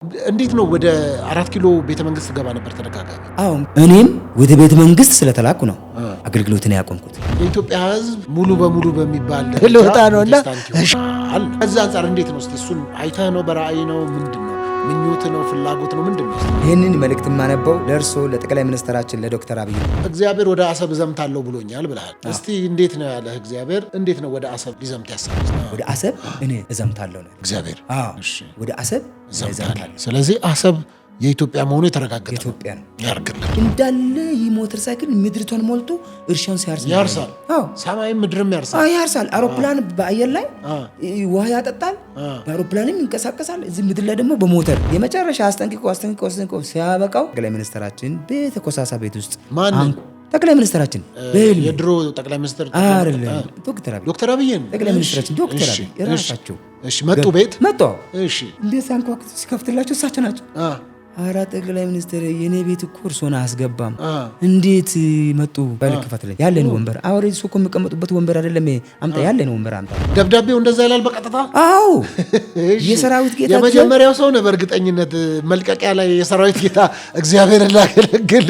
እንዴት ነው ወደ 4 ኪሎ ቤተ መንግስት ገባ ነበር ተደጋጋሚ? አዎ እኔም ወደ ቤተ መንግስት ስለተላኩ ነው አገልግሎትን ያቆምኩት። የኢትዮጵያ ሕዝብ ሙሉ በሙሉ በሚባል ለወጣ ነውና ከዛ አንፃር እንዴት ነው? እስቲ እሱን አይተህ ነው? በራእይ ነው? ምንድነው? ምኞት ነው? ፍላጎት ነው? ምንድነው? ይህንን መልእክት የማነበው ለእርሶ ለጠቅላይ ሚኒስትራችን ለዶክተር አብይ። እግዚአብሔር ወደ አሰብ ዘምታለሁ ብሎኛል ብለሃል። እስቲ እንዴት ነው ያለህ? እግዚአብሔር እንዴት ነው ወደ አሰብ ሊዘምት ያሰበው? ወደ አሰብ እኔ እዘምታለሁ ነው እግዚአብሔር። እሺ ወደ አሰብ እዘምታለሁ። ስለዚህ አሰብ የኢትዮጵያ መሆኑ የተረጋገጠ የኢትዮጵያ ነው። ያርግልን። እንዳለ ይህ ሞተር ሳይክል ምድሪቷን ሞልቶ እርሻውን ሲያርስ ያርሳል። ሰማይም ምድርም ያርሳል። ያርሳል። አውሮፕላን በአየር ላይ ውሃ ያጠጣል፣ በአውሮፕላንም ይንቀሳቀሳል። እዚህ ምድር ላይ ደግሞ በሞተር የመጨረሻ አስጠንቅቆ ሲያበቃው ጠቅላይ ሚኒስትራችን ቤተ ኮሳሳ ቤት ውስጥ ማን ጠቅላይ ሚኒስትራችን የድሮ ጠቅላይ ሚኒስትር አይደለም ዶክተር አብይ ጠቅላይ ሚኒስትራችን ዶክተር አብይ ራሳቸው መጡ። ቤት መጡ። እሺ እንዴት ሳንኳኩ ሲከፍትላቸው እሳቸው ናቸው። አራ ጠቅላይ ሚኒስትር የኔ ቤት እኮ እርሶን አያስገባም፣ እንዴት መጡ? ባልከፈትልኝ ያለን ወንበር አውሬ እሱ እኮ የሚቀመጡበት ወንበር አይደለም፣ አምጣ ያለን ወንበር አምጣ። ደብዳቤው እንደዛ ይላል በቀጥታ። አዎ የሰራዊት ጌታ የመጀመሪያው ሰው ነው። በእርግጠኝነት መልቀቂያ ላይ የሰራዊት ጌታ እግዚአብሔርን ላገለግል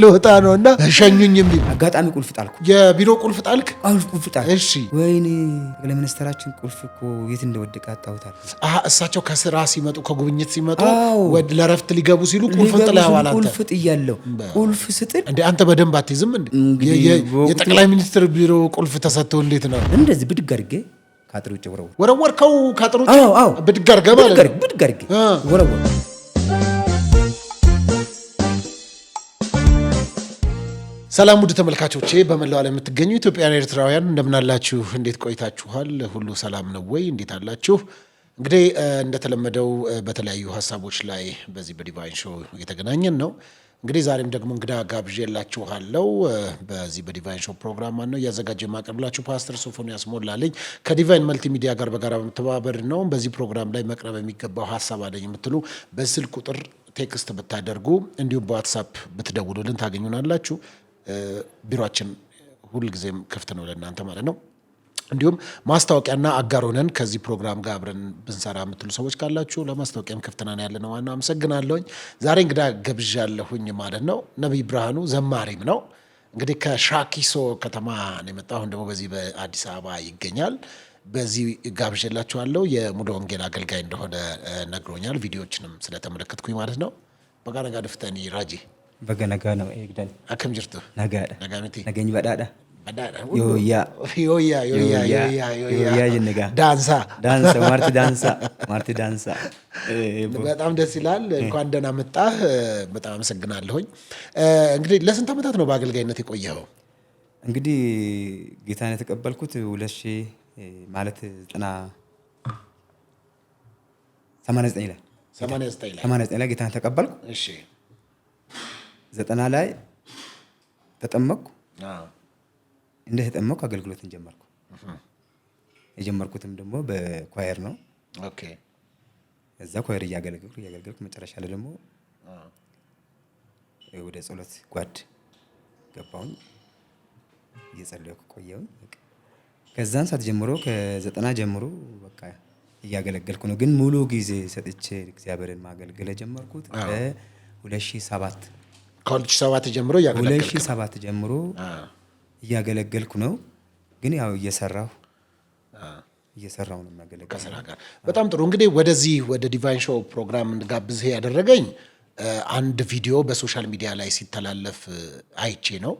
ልወጣ ነውና ሸኙኝ የሚል አጋጣሚ ቁልፍ ጣልኩ። የቢሮ ቁልፍ ጣልክ? ቁልፍ ጣልኩ። እሺ ወይኔ ጠቅላይ ሚኒስትራችን ቁልፍ እኮ የት እንደወደቀ አጣሁታል። እሳቸው ከስራ ሲመጡ ከጉብኝት ሲመጡ ወደ ለረፍት ሊገቡ ሲሉ ቁልፍ ጥላ ያዋላል። ቁልፍ ጥያለሁ። ቁልፍ ስጥል እንዴ አንተ በደንብ አትይዝም እንዴ? የጠቅላይ ሚኒስትር ቢሮ ቁልፍ ተሰጥቶ እንዴት ነው እንደዚህ ብድግ አድርጌ ካጥር ውጭ ወረወርከው? ካጥር ውጭ ብድግ አድርገህ ማለት ነው? ብድግ አድርጌ ወረወር። ሰላም ውድ ተመልካቾቼ፣ በመላው ዓለም የምትገኙ ኢትዮጵያውያን ኤርትራውያን እንደምን አላችሁ? እንዴት ቆይታችኋል? ሁሉ ሰላም ነው ወይ? እንዴት አላችሁ? እንግዲህ እንደተለመደው በተለያዩ ሀሳቦች ላይ በዚህ በዲቫይን ሾው እየተገናኘን ነው። እንግዲህ ዛሬም ደግሞ እንግዳ ጋብዤላችኋለሁ። በዚህ በዲቫይን ሾው ፕሮግራም ነው እያዘጋጀ የማቀርብላችሁ ፓስተር ሶፎንያስ ሞላለኝ ከዲቫይን መልቲ ሚዲያ ጋር በጋራ በመተባበር ነው። በዚህ ፕሮግራም ላይ መቅረብ የሚገባው ሀሳብ አለኝ የምትሉ በስልክ ቁጥር ቴክስት ብታደርጉ እንዲሁም በዋትሳፕ ብትደውሉልን ታገኙናላችሁ። ቢሮአችን ሁልጊዜም ክፍት ነው ለእናንተ ማለት ነው። እንዲሁም ማስታወቂያና አጋር ሆነን ከዚህ ፕሮግራም ጋር አብረን ብንሰራ የምትሉ ሰዎች ካላችሁ ለማስታወቂያም ክፍት ነን ያለ ነው። ዋናው አመሰግናለሁኝ። ዛሬ እንግዳ ገብዣለሁኝ ማለት ነው። ነቢይ ብርሃኑ ዘማሪም ነው። እንግዲህ ከሻኪሶ ከተማ ነው የመጣው። አሁን ደግሞ በዚህ በአዲስ አበባ ይገኛል። በዚህ ጋብዤላችኋለሁ። የሙሉ ወንጌል አገልጋይ እንደሆነ ነግሮኛል። ቪዲዮዎችንም ስለተመለከትኩኝ ማለት ነው። በጋነጋ ድፍተኒ ራጂ በገነጋ ነው ኤግዳን አከም ጅርቱ ነጋሚቲ ነገኝ በዳዳ ዮያ ጀነጋ ዳንሳ ማርቲ ዳንሳ በጣም ደስ ይላል። እንኳን ደህና መጣህ። በጣም አመሰግናለሁኝ። እንግዲህ ለስንት ዓመታት ነው በአገልጋይነት የቆየኸው? እንግዲህ ጌታን የተቀበልኩት 2000 ማለት 89 ላይ ጌታን ተቀበልኩ። እሺ 90 ላይ ተጠመቅኩ። እንደ ተጠመቅኩ አገልግሎትን ጀመርኩ። የጀመርኩትም ደግሞ በኳየር ነው። ኦኬ እዛ ኳየር እያገለገልኩ መጨረሻ ላይ ደግሞ ወደ ጸሎት ጓድ ገባሁኝ። እየጸለይኩ ቆየሁኝ። ከዛን ሰዓት ጀምሮ ከ90 ጀምሮ በቃ እያገለገልኩ ነው። ግን ሙሉ ጊዜ ሰጥቼ እግዚአብሔርን ማገልገል ጀመርኩት ከ2007 ከ2007 ጀምሮ እያገለገልኩ 2007 ጀምሮ እያገለገልኩ ነው። ግን ያው እየሰራሁ ነው የሚያገለግለው ከስራ ጋር። በጣም ጥሩ። እንግዲህ ወደዚህ ወደ ዲቫይን ሾው ፕሮግራም እንድጋብዝህ ያደረገኝ አንድ ቪዲዮ በሶሻል ሚዲያ ላይ ሲተላለፍ አይቼ ነው።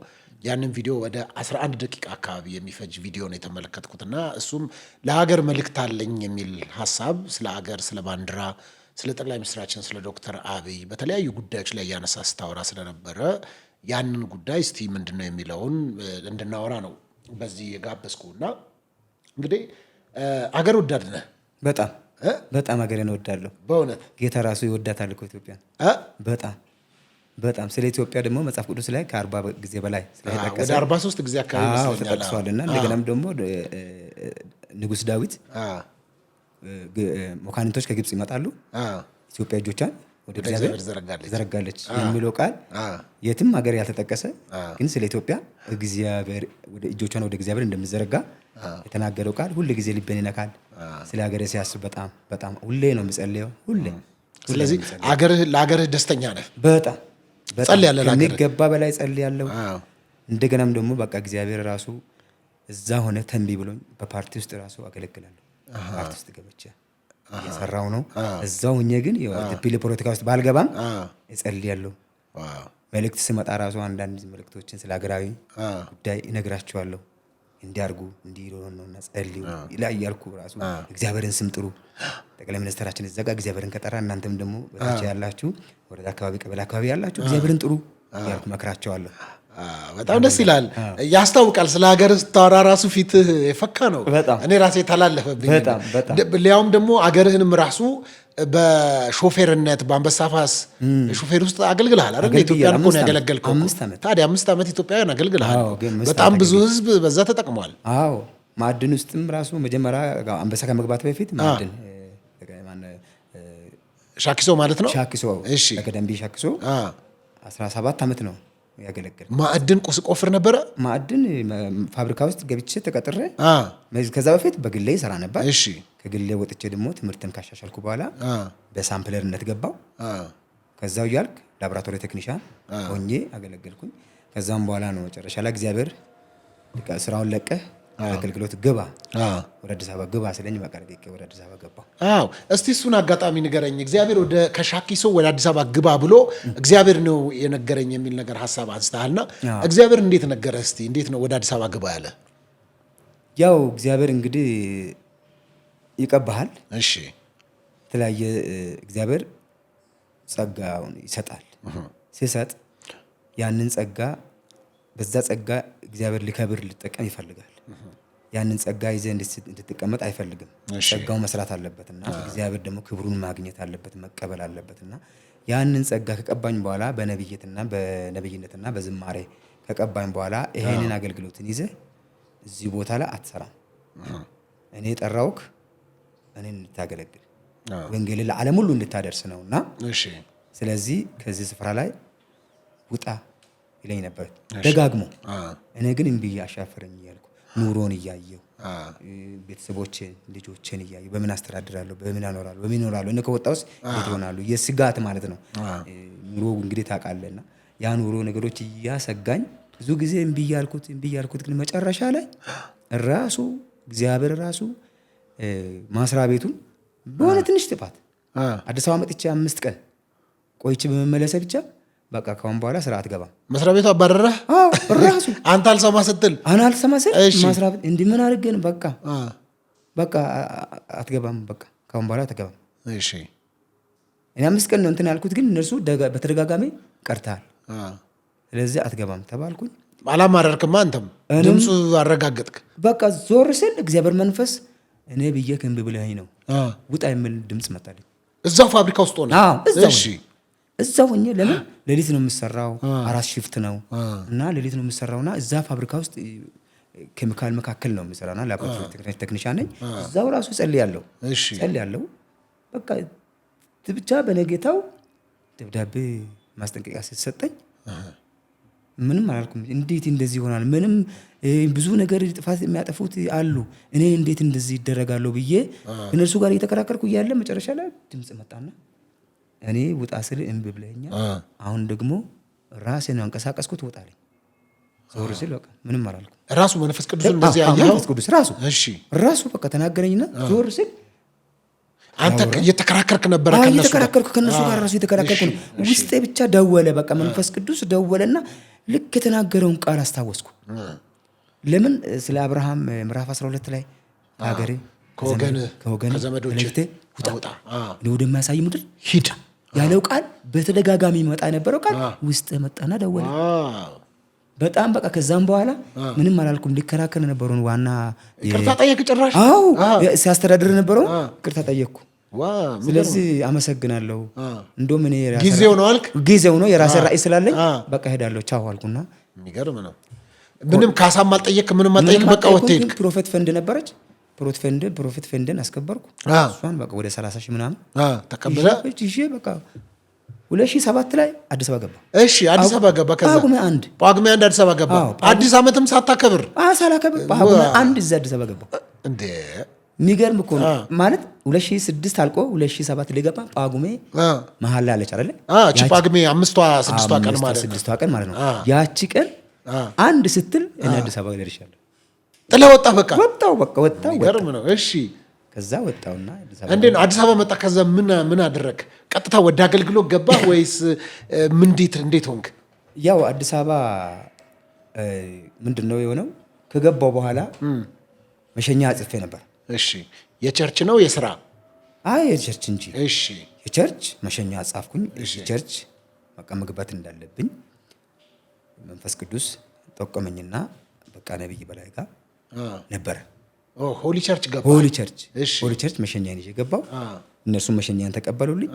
ያንን ቪዲዮ ወደ 11 ደቂቃ አካባቢ የሚፈጅ ቪዲዮ ነው የተመለከትኩትና እሱም ለሀገር መልእክት አለኝ የሚል ሀሳብ ስለ ሀገር፣ ስለ ባንዲራ፣ ስለ ጠቅላይ ሚኒስትራችን ስለ ዶክተር አብይ በተለያዩ ጉዳዮች ላይ ያነሳ ስታወራ ስለነበረ ያንን ጉዳይ እስቲ ምንድን ነው የሚለውን እንድናወራ ነው በዚህ የጋበዝኩና እንግዲህ አገር ወዳድ ነህ። በጣም ሀገሬን እወዳለሁ። በእውነት ጌታ ራሱ ይወዳታል እኮ ኢትዮጵያን። በጣም ስለ ኢትዮጵያ ደግሞ መጽሐፍ ቅዱስ ላይ ከ40 ጊዜ በላይ ስለተጠቀሰ ወደ 43 ጊዜ አካባቢ ይመስለኛል ተጠቅሷልና እንደገናም ደግሞ ንጉሥ ዳዊት መኳንንቶች ከግብጽ ይመጣሉ፣ ኢትዮጵያ እጆቿን ወደ እግዚአብሔር ዘረጋለች የሚለው ቃል የትም ሀገር ያልተጠቀሰ ግን ስለ ኢትዮጵያ እግዚአብሔር ወደ እጆቿን ወደ እግዚአብሔር እንደምዘረጋ የተናገረው ቃል ሁሉ ጊዜ ልቤን ይነካል። ስለ ሀገሬ ሲያስብ በጣም ሁሌ ነው የምጸልየው። ሁሌ ስለዚህ ለአገርህ ደስተኛ ነህ? በጣም ጸልያለሁ፣ ከሚገባ በላይ ጸልያለሁ። እንደገናም ደግሞ በቃ እግዚአብሔር ራሱ እዛ ሆነ ተንቢ ብሎኝ በፓርቲ ውስጥ ራሱ አገለግላለሁ። ፓርቲ ውስጥ ገብቼ እየሰራው ነው። እዛው ሆኜ ግን ፖለቲካ ውስጥ ባልገባም እጸልያለሁ። መልእክት ስመጣ ራሱ አንዳንድ መልእክቶችን ስለ ሀገራዊ ጉዳይ እነግራቸዋለሁ። እንዲያርጉ እንዲሆን ነውና ጸልዩ ላይ እያልኩ ራሱ እግዚአብሔርን ስም ጥሩ። ጠቅላይ ሚኒስትራችን እዛ ጋር እግዚአብሔርን ከጠራ እናንተም ደግሞ በታች ያላችሁ ወረዳ አካባቢ፣ ቀበሌ አካባቢ ያላችሁ እግዚአብሔርን ጥሩ እያልኩ መክራቸዋለሁ። በጣም ደስ ይላል። ያስታውቃል። ስለ ሀገር ስታወራ ራሱ ፊትህ የፈካ ነው። እኔ ራሴ ተላለፈብኝ። ሊያውም ደግሞ አገርህንም ራሱ በሾፌርነት በአንበሳ ፋስ ሾፌር ውስጥ አገልግልሃል አይደል? ኢትዮጵያን እኮ ነው ያገለገልከው። ታዲያ 5 ዓመት ኢትዮጵያን አገልግልሃል። በጣም ብዙ ህዝብ በዛ ተጠቅሟል። አዎ ማዕድን ውስጥም ራሱ መጀመሪያ አንበሳ ከመግባት በፊት ማዕድን ሻኪሶ ማለት ነው። ሻኪሶ እሺ፣ ከደንቢ ሻኪሶ 17 ዓመት ነው ያገለግል። ማዕድን ቆፍር ነበረ። ማዕድን ፋብሪካ ውስጥ ገብቼ ተቀጥሬ ከዛ በፊት በግሌ ሰራ ነበር። እሺ ከግሌ ወጥቼ ደግሞ ትምህርትን ካሻሻልኩ በኋላ በሳምፕለርነት ገባው። ከዛው ያልክ ላቦራቶሪ ቴክኒሻን ሆኜ አገለገልኩኝ። ከዛም በኋላ ነው መጨረሻ ላይ እግዚአብሔር ስራውን ለቀህ አገልግሎት ግባ ወደ አዲስ አበባ ግባ ስለኝ በቃ ወደ አዲስ አበባ ገባው። አዎ እስቲ እሱን አጋጣሚ ንገረኝ። እግዚአብሔር ከሻኪሶ ወደ አዲስ አበባ ግባ ብሎ እግዚአብሔር ነው የነገረኝ የሚል ነገር ሐሳብ አንስተሃልና እግዚአብሔር እንዴት ነገረህ? እስቲ እንዴት ነው ወደ አዲስ አበባ ግባ ያለ? ያው እግዚአብሔር እንግዲህ ይቀባሃል። እሺ የተለያየ እግዚአብሔር ጸጋውን ይሰጣል። ሲሰጥ ያንን ጸጋ በዛ ጸጋ እግዚአብሔር ሊከብር ሊጠቀም ይፈልጋል። ያንን ጸጋ ይዘህ እንድትቀመጥ አይፈልግም። ጸጋው መስራት አለበትና እግዚአብሔር ደግሞ ክብሩን ማግኘት አለበት፣ መቀበል አለበትና ያንን ጸጋ ከቀባኝ በኋላ በነብይነትና በዝማሬ ከቀባኝ በኋላ ይሄንን አገልግሎትን ይዘህ እዚህ ቦታ ላይ አትሰራም። እኔ ጠራውክ እኔን እንድታገለግል ወንጌልን ለዓለም ሁሉ እንድታደርስ ነውና እሺ፣ ስለዚህ ከዚህ ስፍራ ላይ ውጣ ይለኝ ነበር ደጋግሞ። እኔ ግን እምቢ አሻፈረኝ እያልኩ ኑሮን እያየሁ ቤተሰቦቼን ልጆቼን እያየሁ በምን አስተዳድራለሁ፣ በምን አኖራለሁ እኔ ከወጣሁስ እንዴት ይሆናሉ? የስጋት ማለት ነው ኑሮ እንግዲህ ታውቃለህና ያ ኑሮ ነገሮች እያሰጋኝ ብዙ ጊዜ እምቢ ያልኩት ግን መጨረሻ ላይ ራሱ እግዚአብሔር ራሱ ማስራ ቤቱን በሆነ ትንሽ ጥፋት አዲስ አበባ መጥቼ 5 ቀን ቆይቼ በመመለሰ ብቻ በቃ ካሁን በኋላ ስራ አትገባም። መስሪያ ቤቱ አባረረህ? አዎ ራሱ አንተ አልሰማ ስትል መስሪያ ቤት እንዲህ ምን አድርገን በቃ አትገባም፣ በቃ ካሁን በኋላ አትገባም። እሺ እኔ 5 ቀን ነው እንትን ያልኩት፣ ግን እነርሱ በተደጋጋሚ ቀርተሃል፣ ስለዚህ አትገባም ተባልኩኝ። አላማረርክማ፣ አንተም ድምፁ አረጋገጥክ። በቃ ዞር ስል እግዚአብሔር መንፈስ እኔ ብዬ ክንብ ብለኸኝ ነው ውጣ የሚል ድምፅ መጣልኝ። እዛው ፋብሪካ ውስጥ ሆነ? እሺ እዛው ሆኜ ለምን ሌሊት ነው የምሰራው፣ 4 ሽፍት ነው እና ሌሊት ነው የምሰራውና እዛ ፋብሪካ ውስጥ ኬሚካል መካከል ነው የምሰራውና ላቦራቶሪ ቴክኒሻን ነኝ። እዛው ራሱ ጸልያለሁ። በቃ ብቻ በነጌታው ደብዳቤ ማስጠንቀቂያ ሲሰጠኝ ምንም አላልኩም። እንዴት እንደዚህ ይሆናል? ምንም ብዙ ነገር ጥፋት የሚያጠፉት አሉ፣ እኔ እንዴት እንደዚህ ይደረጋለሁ ብዬ እነርሱ ጋር እየተከራከርኩ እያለ መጨረሻ ላይ ድምፅ መጣና እኔ ውጣ ስል እምቢ ብለኸኛል፣ አሁን ደግሞ ራሴን አንቀሳቀስኩት ውጣልኝ። ዞር ስል በቃ ምንም አላልኩም። ራሱ መንፈስ ቅዱስ እንደዚህ ያየው መንፈስ ቅዱስ ራሱ በቃ ተናገረኝና ዞር ስል አንተ እየተከራከርክ ነበር? እየተከራከርኩ ከነሱ ጋር ራሱ እየተከራከርኩ ነው። ውስጤ ብቻ ደወለ። በቃ መንፈስ ቅዱስ ደወለና ልክ የተናገረውን ቃል አስታወስኩ። ለምን ስለ አብርሃም ምዕራፍ 12 ላይ ሀገሬ ከወገን ከዘመዶቼ ውጣ ወደማያሳይ ምድር ሂድ ያለው ቃል በተደጋጋሚ መጣ የነበረው ቃል ውስጥ መጣና ደወለ። በጣም በቃ ከዛም በኋላ ምንም አላልኩም። ሊከራከር የነበረውን ዋና ይቅርታ ጠየቅ ጭራሽ። ሲያስተዳድር የነበረው ይቅርታ ጠየቅኩ። ስለዚህ አመሰግናለሁ። እንደውም እኔ ጊዜው ነው አልክ? ጊዜው ነው፣ የራሴ ራእይ ስላለኝ በቃ ሄዳለሁ ቻው አልኩና የሚገርም ነው። ምንም ካሳም አልጠየቅ ምንም አልጠየቅ በቃ ወጥተህ ሄድክ። ፕሮፌት ፈንድ ነበረች። ፕሮፌት ፈንድን አስከበርኩ። እሷን በቃ ወደ 30 ሺህ ምናምን ተቀበለ ይዤ በቃ 2007 ላይ አዲስ አበባ ገባ። እሺ አዲስ አበባ ገባ። ከዛ ጳጉሜ 1 አዲስ አበባ ገባ። አዲስ ዓመትም ሳታከብር ሳላከብር ጳጉሜ 1 እዛ አዲስ አበባ ገባ። እንዴ የሚገርም እኮ ነው ማለት 2006 አልቆ 2007 ሊገባ ጳጉሜ መሀል ላይ አለች አይደለ? እቺ ጳጉሜ 5ቷ ቀን ማለት ነው። ያቺ ቀን አንድ ስትል እኔ አዲስ አበባ ደርሻለሁ። ጥለህ ወጣህ? በቃ ወጣው። ይገርም ነው። እሺ ከዛ ወጣውና እንዴት ነው አዲስ አበባ መጣ? ከዛ ምን አደረግ? ቀጥታ ወደ አገልግሎት ገባህ ወይስ እንዴት ሆንክ? ያው አዲስ አበባ ምንድነው የሆነው? ከገባው በኋላ መሸኛ ጽፌ ነበር። እሺ የቸርች ነው የሥራ? የቸርች እንጂ። እሺ የቸርች መሸኛ ጻፍኩኝ። ቸርች በቃ መግባት እንዳለብኝ መንፈስ ቅዱስ ጠቆመኝና በቃ ነብይ በላይ ጋር ነበር። ሆሊ ቸርች ገባ? ሆሊ ቸርች መሸኛን ይዤ ገባው። እነሱ መሸኛን ተቀበሉልኝ።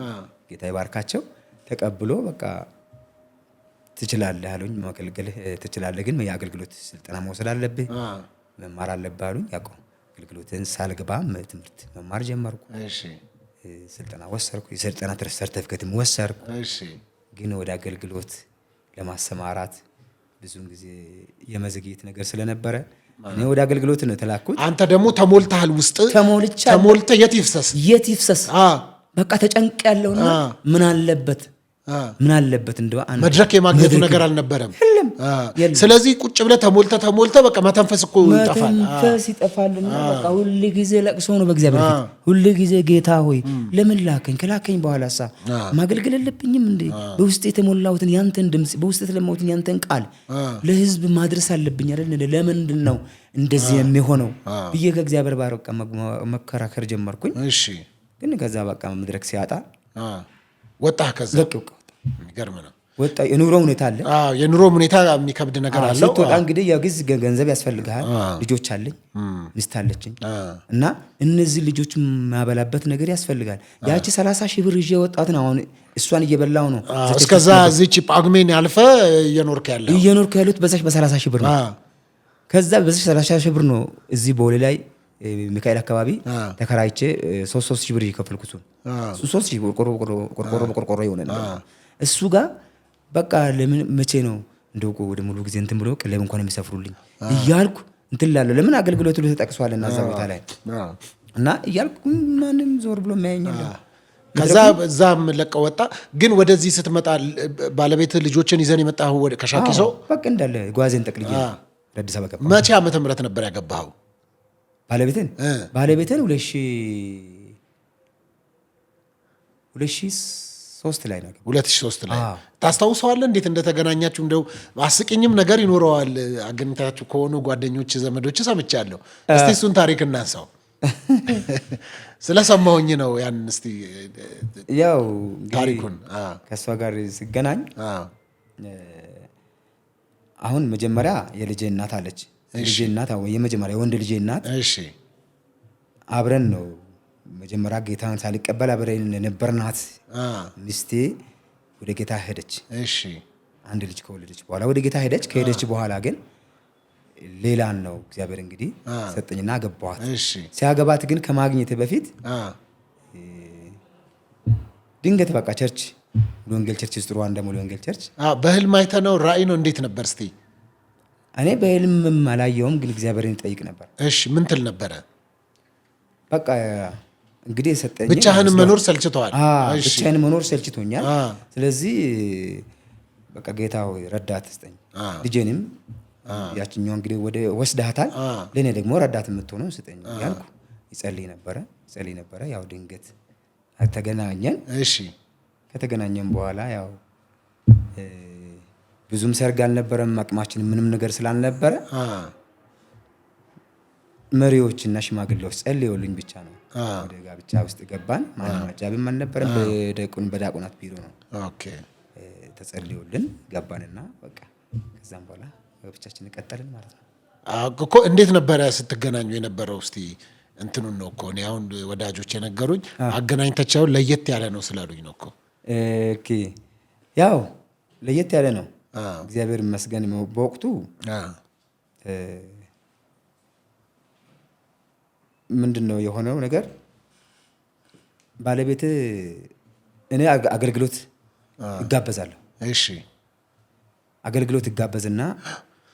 ጌታ ይባርካቸው። ተቀብሎ በቃ ትችላለህ አሉኝ። ማገልገል ትችላለህ፣ ግን የአገልግሎት ስልጠና መውሰድ አለብህ፣ መማር አለብህ አሉኝ። ያውቀው አገልግሎትን ሳልገባ ትምህርት መማር ጀመርኩ። ስልጠና ወሰድኩ። የስልጠና ሰርተፍኬትም ወሰድኩ። ግን ወደ አገልግሎት ለማሰማራት ብዙውን ጊዜ የመዘግየት ነገር ስለነበረ እኔ ወደ አገልግሎት ነው ተላኩት። አንተ ደግሞ ተሞልተሃል። ውስጥ ተሞልተህ የት ይፍሰስ በቃ ተጨንቅ ያለውና ምን አለበት እንደው መድረክ የማግኘቱ ነገር አልነበረም። ስለዚህ ቁጭ ብለህ ተሞልተህ በቃ መተንፈስ እኮ ይጠፋል። መተንፈስ ይጠፋልና በቃ ሁሉ ጊዜ ለቅሶ ነው በእግዚአብሔር ፊት። ሁሉ ጊዜ ጌታ ሆይ ለምን ላከኝ? ከላከኝ በኋላሳ ማገልገል የለብኝም እንዴ? በውስጥ የተሞላሁትን ያንተን ድምጽ፣ በውስጥ የተሞላሁትን ያንተን ቃል ለህዝብ ማድረስ አለብኝ አይደል? ለምንድን ነው እንደዚህ የሚሆነው ብዬ ከእግዚአብሔር ጋር በቃ መከራከር ጀመርኩኝ። ግን ከዛ በቃ መድረክ ሲያጣ ወጣህ? ከዛ የሚገርም ነው። ወጣ። የኑሮ ሁኔታ አለ። የኑሮ ሁኔታ የሚከብድ ነገር አለው። ስትወጣ እንግዲህ ያው ገንዘብ ያስፈልግሃል። ልጆች አለኝ፣ ሚስት አለችኝ እና እነዚህ ልጆች ማበላበት ነገር ያስፈልጋል። ያቺ 30 ሺህ ብር ይዤ ወጣት ነው አሁን እሷን እየበላው ነው። እስከዛ እዚች ጳጉሜን ያልፈ እየኖርክ ያሉት በዛች በ30 ሺህ ብር ነው። ከዛ በዛች 30 ሺህ ብር ነው እዚህ ቦሌ ላይ ሚካኤል አካባቢ ተከራይቼ 3 ሺህ ብር እየከፈልኩ እሱን 3 ሺህ ቆርቆሮ ይሆናል እሱ ጋር በቃ ለምን መቼ ነው እንደው ወደ ሙሉ ጊዜ እንትን ብሎ ቀለም እንኳን የሚሰፍሩልኝ እያልኩ እንትን ላለው ለምን አገልግሎቱ ተጠቅሷልና እዛ ቦታ ላይ እና እያልኩ ማንም ዞር ብሎ የሚያየኛል። ከዛ እዛም ለቀው ወጣ። ግን ወደዚህ ስትመጣ ባለቤት ልጆችን ይዘን የመጣው ወደ ከሻኪሶ በቃ እንዳለ ጓዜን ጠቅልዬ አዲስ አበባ ገባሁ። መቼ ዓመተ ምህረት ነበር ያገባኸው? ባለቤትን 2003 ላይ ነው። 2003 ላይ ታስታውሰዋለህ? እንዴት እንደተገናኛችሁ? እንደው አስቂኝም ነገር ይኖረዋል። አገናኝታችሁ ከሆኑ ጓደኞች፣ ዘመዶች ሰምቻለሁ። እስቲ እሱን ታሪክ እናንሳው። ስለሰማሁኝ ነው ያን። እስቲ ያው ታሪኩን ከእሷ ጋር ሲገናኝ አሁን መጀመሪያ የልጄ እናት አለች። ልጄ እናት የመጀመሪያ የወንድ ልጄ እናት አብረን ነው መጀመሪያ ጌታን ሳልቀበል አብረን ነበርናት። ሚስቴ ወደ ጌታ ሄደች። አንድ ልጅ ከወለደች በኋላ ወደ ጌታ ሄደች። ከሄደች በኋላ ግን ሌላን ነው እግዚአብሔር እንግዲህ ሰጠኝና አገባኋት። ሲያገባት ግን ከማግኘት በፊት ድንገት በቃ ቸርች ወንጌል ቸርች ውስጥ ሩዋንዳ ሙሉ ወንጌል ቸርች በህልም አይተህ ነው? ራእይ ነው? እንዴት ነበር? እስቲ እኔ በህልምም አላየሁም፣ ግን እግዚአብሔርን ጠይቅ ነበር። ምን ትል ነበረ? በቃ እንግዲህ የሰጠኝ ብቻህን መኖር ሰልችቷል። ብቻህን መኖር ሰልችቶኛል። ስለዚህ በቃ ጌታ ሆይ ረዳት ስጠኝ፣ ልጄንም ያችኛው እንግዲህ ወደ ወስዳታል፣ ለኔ ደግሞ ረዳት የምትሆነው ስጠኝ ያልኩ ይጸልይ ነበረ። ያው ድንገት ተገናኘን። ከተገናኘን በኋላ ያው ብዙም ሰርግ አልነበረም፣ አቅማችን ምንም ነገር ስላልነበረ መሪዎችና ሽማግሌዎች ጸልየውልኝ ብቻ ነው ወደ ጋብቻ ውስጥ ገባን። ማንም አጃቢም አልነበረም። በዲያቆናት ቢሮ ነው ተጸልየውልን ገባንና በቃ ከዛም በኋላ ጋብቻችን ቀጠልን ማለት ነው። እኮ እንዴት ነበረ ስትገናኙ የነበረው? እስቲ እንትኑን ነው እኮ እኔ አሁን ወዳጆች የነገሩኝ አገናኝተቻው ለየት ያለ ነው ስላሉኝ ነው እኮ። ያው ለየት ያለ ነው። እግዚአብሔር ይመስገን። በወቅቱ ምንድነው የሆነው ነገር? ባለቤት እኔ አገልግሎት እጋበዛለሁ። አገልግሎት እጋበዝና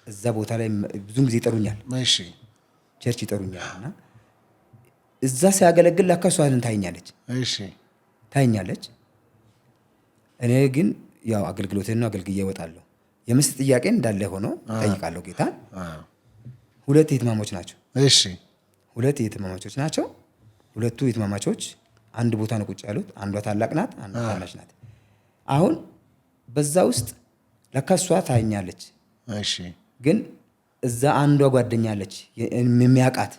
እዛ ቦታ ላይ ብዙን ጊዜ ይጠሩኛል። ቸርች ይጠሩኛል እና እዛ ሲያገለግል ለካ እሷ ታይኛለች። እሺ ታይኛለች። እኔ ግን ያው አገልግሎቴን ነው አገልግዬ እወጣለሁ። የምስት ጥያቄ እንዳለ ሆኖ ጠይቃለሁ ጌታ። ሁለት እህትማማቾች ናቸው። እሺ ሁለት እህትማማቾች ናቸው። ሁለቱ እህትማማቾች አንድ ቦታ ነው ቁጭ ያሉት። አንዷ ታላቅ ናት፣ አንዷ ታናሽ ናት። አሁን በዛ ውስጥ ለካ እሷ ታይኛለች። እሺ ግን እዛ አንዷ ጓደኛ አለች የሚያውቃት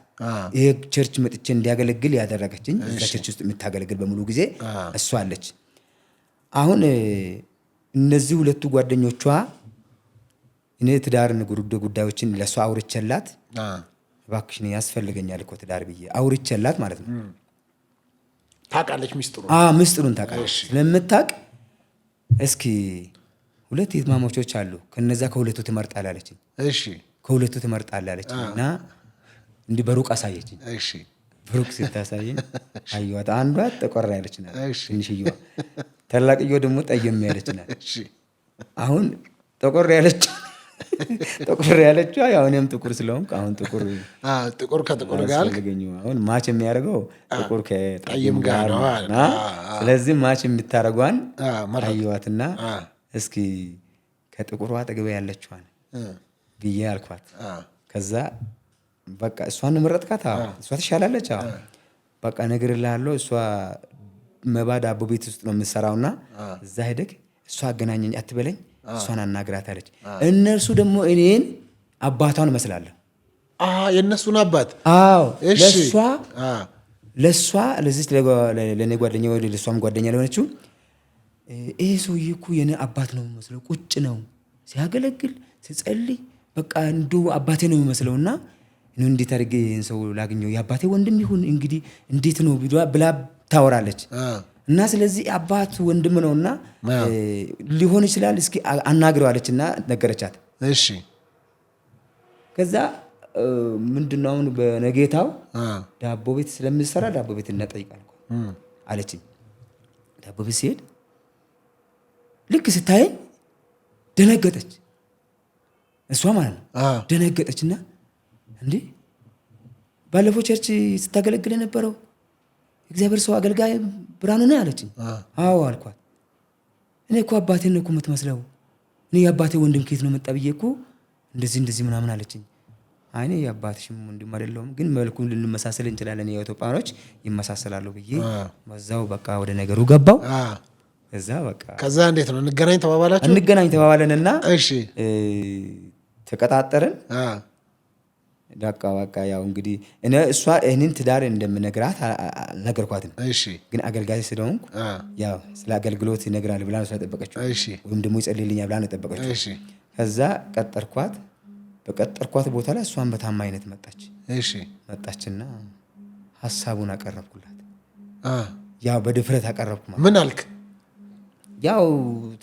ይሄ ቸርች መጥቼ እንዲያገለግል ያደረገችኝ እዛ ቸርች ውስጥ የምታገለግል በሙሉ ጊዜ እሷ አለች። አሁን እነዚህ ሁለቱ ጓደኞቿ እኔ ትዳር ጉዳዮችን ለሷ አውርቼላት እባክሽን ያስፈልገኛል እኮ ትዳር ብዬ አውርቼላት ማለት ነው። ታውቃለች ምስጢሩን ታውቃለች። ስለምታውቅ እስኪ ሁለት እህትማማቾች አሉ ከነዛ ከሁለቱ ትመርጣለህ አለችኝ። እሺ ከሁለቱ ትመርጣለህ አለችኝ እና እንዲህ በሩቅ አሳየችኝ። እሺ በሩቅ ስታሳየኝ አየኋት። አንዷ ጠቆር ያለች ናት ትንሽዬዋ፣ ታላቅየዋ ደግሞ ጠየም ያለች ናት። እሺ አሁን ጠቆር ያለችዋ ያው እኔም ጥቁር ስለሆንኩ አሁን ጥቁር ከጥቁር ጋር አሁን ማች የሚያደርገው ጥቁር ከጠይም ጋር ነው። ስለዚህ ማች የምታደርጓን አየኋትና እስኪ ከጥቁሯ አጠገቤ ያለችዋን ብዬ አልኳት። ከዛ በቃ እሷን መረጥካት? እሷ ትሻላለች። በቃ እነግርልሃለሁ፣ እሷ መባ ዳቦ ቤት ውስጥ ነው የምትሰራውና እዛ ሄደህ እሷ አገናኘኝ አትበለኝ፣ እሷን አናግራት አለች። እነርሱ ደግሞ እኔን አባቷን እመስላለሁ። የእነሱን አባት? አዎ ለእሷ ለዚች ለእኔ ጓደኛ ወይ ለእሷም ጓደኛ ለሆነችው ይሄ ሰውዬ እኮ የኔ አባት ነው የሚመስለው፣ ቁጭ ነው ሲያገለግል ሲጸልይ፣ በቃ እንደው አባቴ ነው የሚመስለውና እንዴት አድርጌ ይህን ሰው ላግኘው፣ የአባቴ ወንድም ይሁን እንግዲህ እንዴት ነው ብላ ታወራለች። እና ስለዚህ አባት ወንድም ነውና ሊሆን ይችላል፣ እስኪ አናግረዋለች እና ነገረቻት። እሺ ከዛ ምንድነው አሁን በነጌታው ዳቦ ቤት ስለምትሰራ ዳቦ ቤት እናጠይቃል አለችኝ። ዳቦ ቤት ሲሄድ ልክ ስታየኝ ደነገጠች፣ እሷ ማለት ነው። ደነገጠችና እንዴ ባለፈው ቸርች ስታገለግል የነበረው እግዚአብሔር ሰው አገልጋይ ብርሃኑ ነው አለችኝ። አዎ አልኳት። እኔ እኮ አባቴን ነው እኮ የምትመስለው፣ እኔ የአባቴ ወንድም ከየት ነው መጣ ብዬ እኮ እንደዚህ ምናምን አለችኝ። አይ እኔ የአባትሽም ወንድም አይደለሁም፣ ግን መልኩን ልንመሳሰል እንችላለን፣ የኢትዮጵያኖች ይመሳሰላሉ ብዬ በዛው በቃ ወደ ነገሩ ገባው። ከዛ እንዴት ነው እንገናኝ ተባባላችሁ? እንገናኝ ተባባለንና እሺ ተቀጣጠርን። በቃ ያው እንግዲህ እሷ እኔን ትዳር እንደምነግራት አልነገርኳትም። ግን አገልጋይ ስለሆንኩ ያው ስለ አገልግሎት ይነግራል ብላ ነው ስለጠበቀችው፣ ወይም ደግሞ ይጸልይልኛል ብላ ነው የጠበቀችው። ከዛ ቀጠርኳት። በቀጠርኳት ቦታ ላይ እሷን በታማኝነት መጣችና ሀሳቡን አቀረብኩላት። ያው በድፍረት አቀረብኩ። ምን አልክ? ያው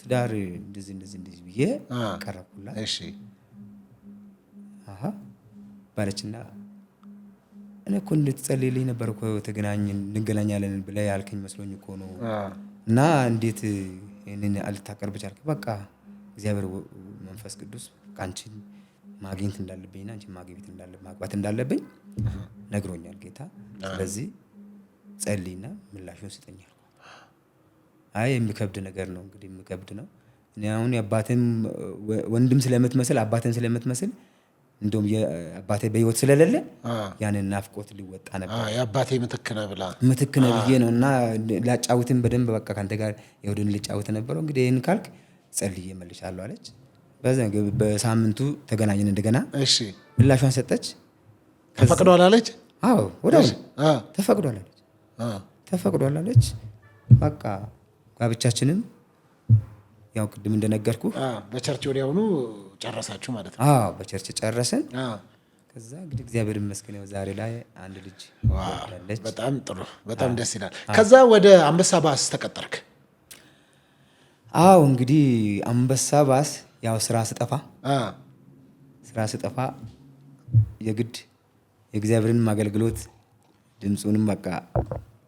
ትዳር እንደዚህ ብዬ አቀረብኩላት። ባለችና እኔ እኮ እንድትጸልይልኝ ነበር እኮ እንገናኛለን ብለህ ያልከኝ መስሎኝ እኮ ነው። እና እንዴት ይህንን አልታቀርብ ቻልክ? በቃ እግዚአብሔር መንፈስ ቅዱስ አንቺን ማግኘት እንዳለብኝና አንቺን ማግባት እንዳለብኝ ነግሮኛል ጌታ። ስለዚህ ጸልይና ምላሹን ስጠኛል። አይ የሚከብድ ነገር ነው እንግዲህ የሚከብድ ነው። እኔ አሁን የአባቴም ወንድም ስለምትመስል አባቴን ስለምትመስል እንደውም የአባቴ በህይወት ስለሌለ ያንን ናፍቆት ሊወጣ ነበር። የአባቴ ምትክ ነህ ብዬ ነው እና ላጫውትን በደንብ በቃ ካንተ ጋር የወደን ልጫውት ነበረው። እንግዲህ ይህን ካልክ ጸልዬ እመልሳለሁ አለች። በሳምንቱ ተገናኘን እንደገና። ምላሿን ሰጠች። ተፈቅዷል አለች? አዎ ወዲያው ተፈቅዷል አለች። በቃ ጋብቻችንም ያው ቅድም እንደነገርኩ በቸርች ወዲያውኑ ጨረሳችሁ ማለት ነው? አዎ በቸርች ጨረስን። ከዛ እንግዲህ እግዚአብሔር ይመስገን ዛሬ ላይ አንድ ልጅ ወልዳለች። በጣም ጥሩ፣ በጣም ደስ ይላል። ከዛ ወደ አንበሳ ባስ ተቀጠርክ? አዎ እንግዲህ አንበሳ ባስ ያው ስራ ስጠፋ የግድ የእግዚአብሔርን አገልግሎት ድምፁንም በቃ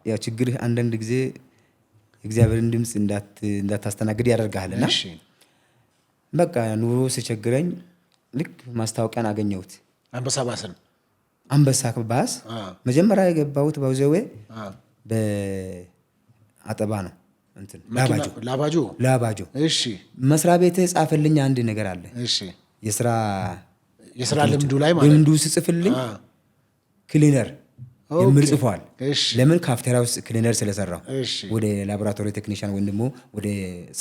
ያው ችግር አንዳንድ ጊዜ የእግዚአብሔርን ድምፅ እንዳታስተናግድ ያደርጋልና በቃ ኑሮ ሲቸግረኝ ልክ ማስታወቂያን አገኘሁት። አንበሳ ባስን? አንበሳ ባስ መጀመሪያ የገባሁት ባውዘዌ በአጠባ ነው እንትን ላባጆ እሺ መስሪያ ቤት ጻፈልኝ አንድ ነገር አለ እሺ የስራ ልምዱ ላይ ማለት ልምዱ ሲጽፍልኝ ክሊነር የሚል ጽፏል ለምን ካፍቴሪያ ውስጥ ክሊነር ስለሰራው ወደ ላቦራቶሪ ቴክኒሻን ወይም ደግሞ ወደ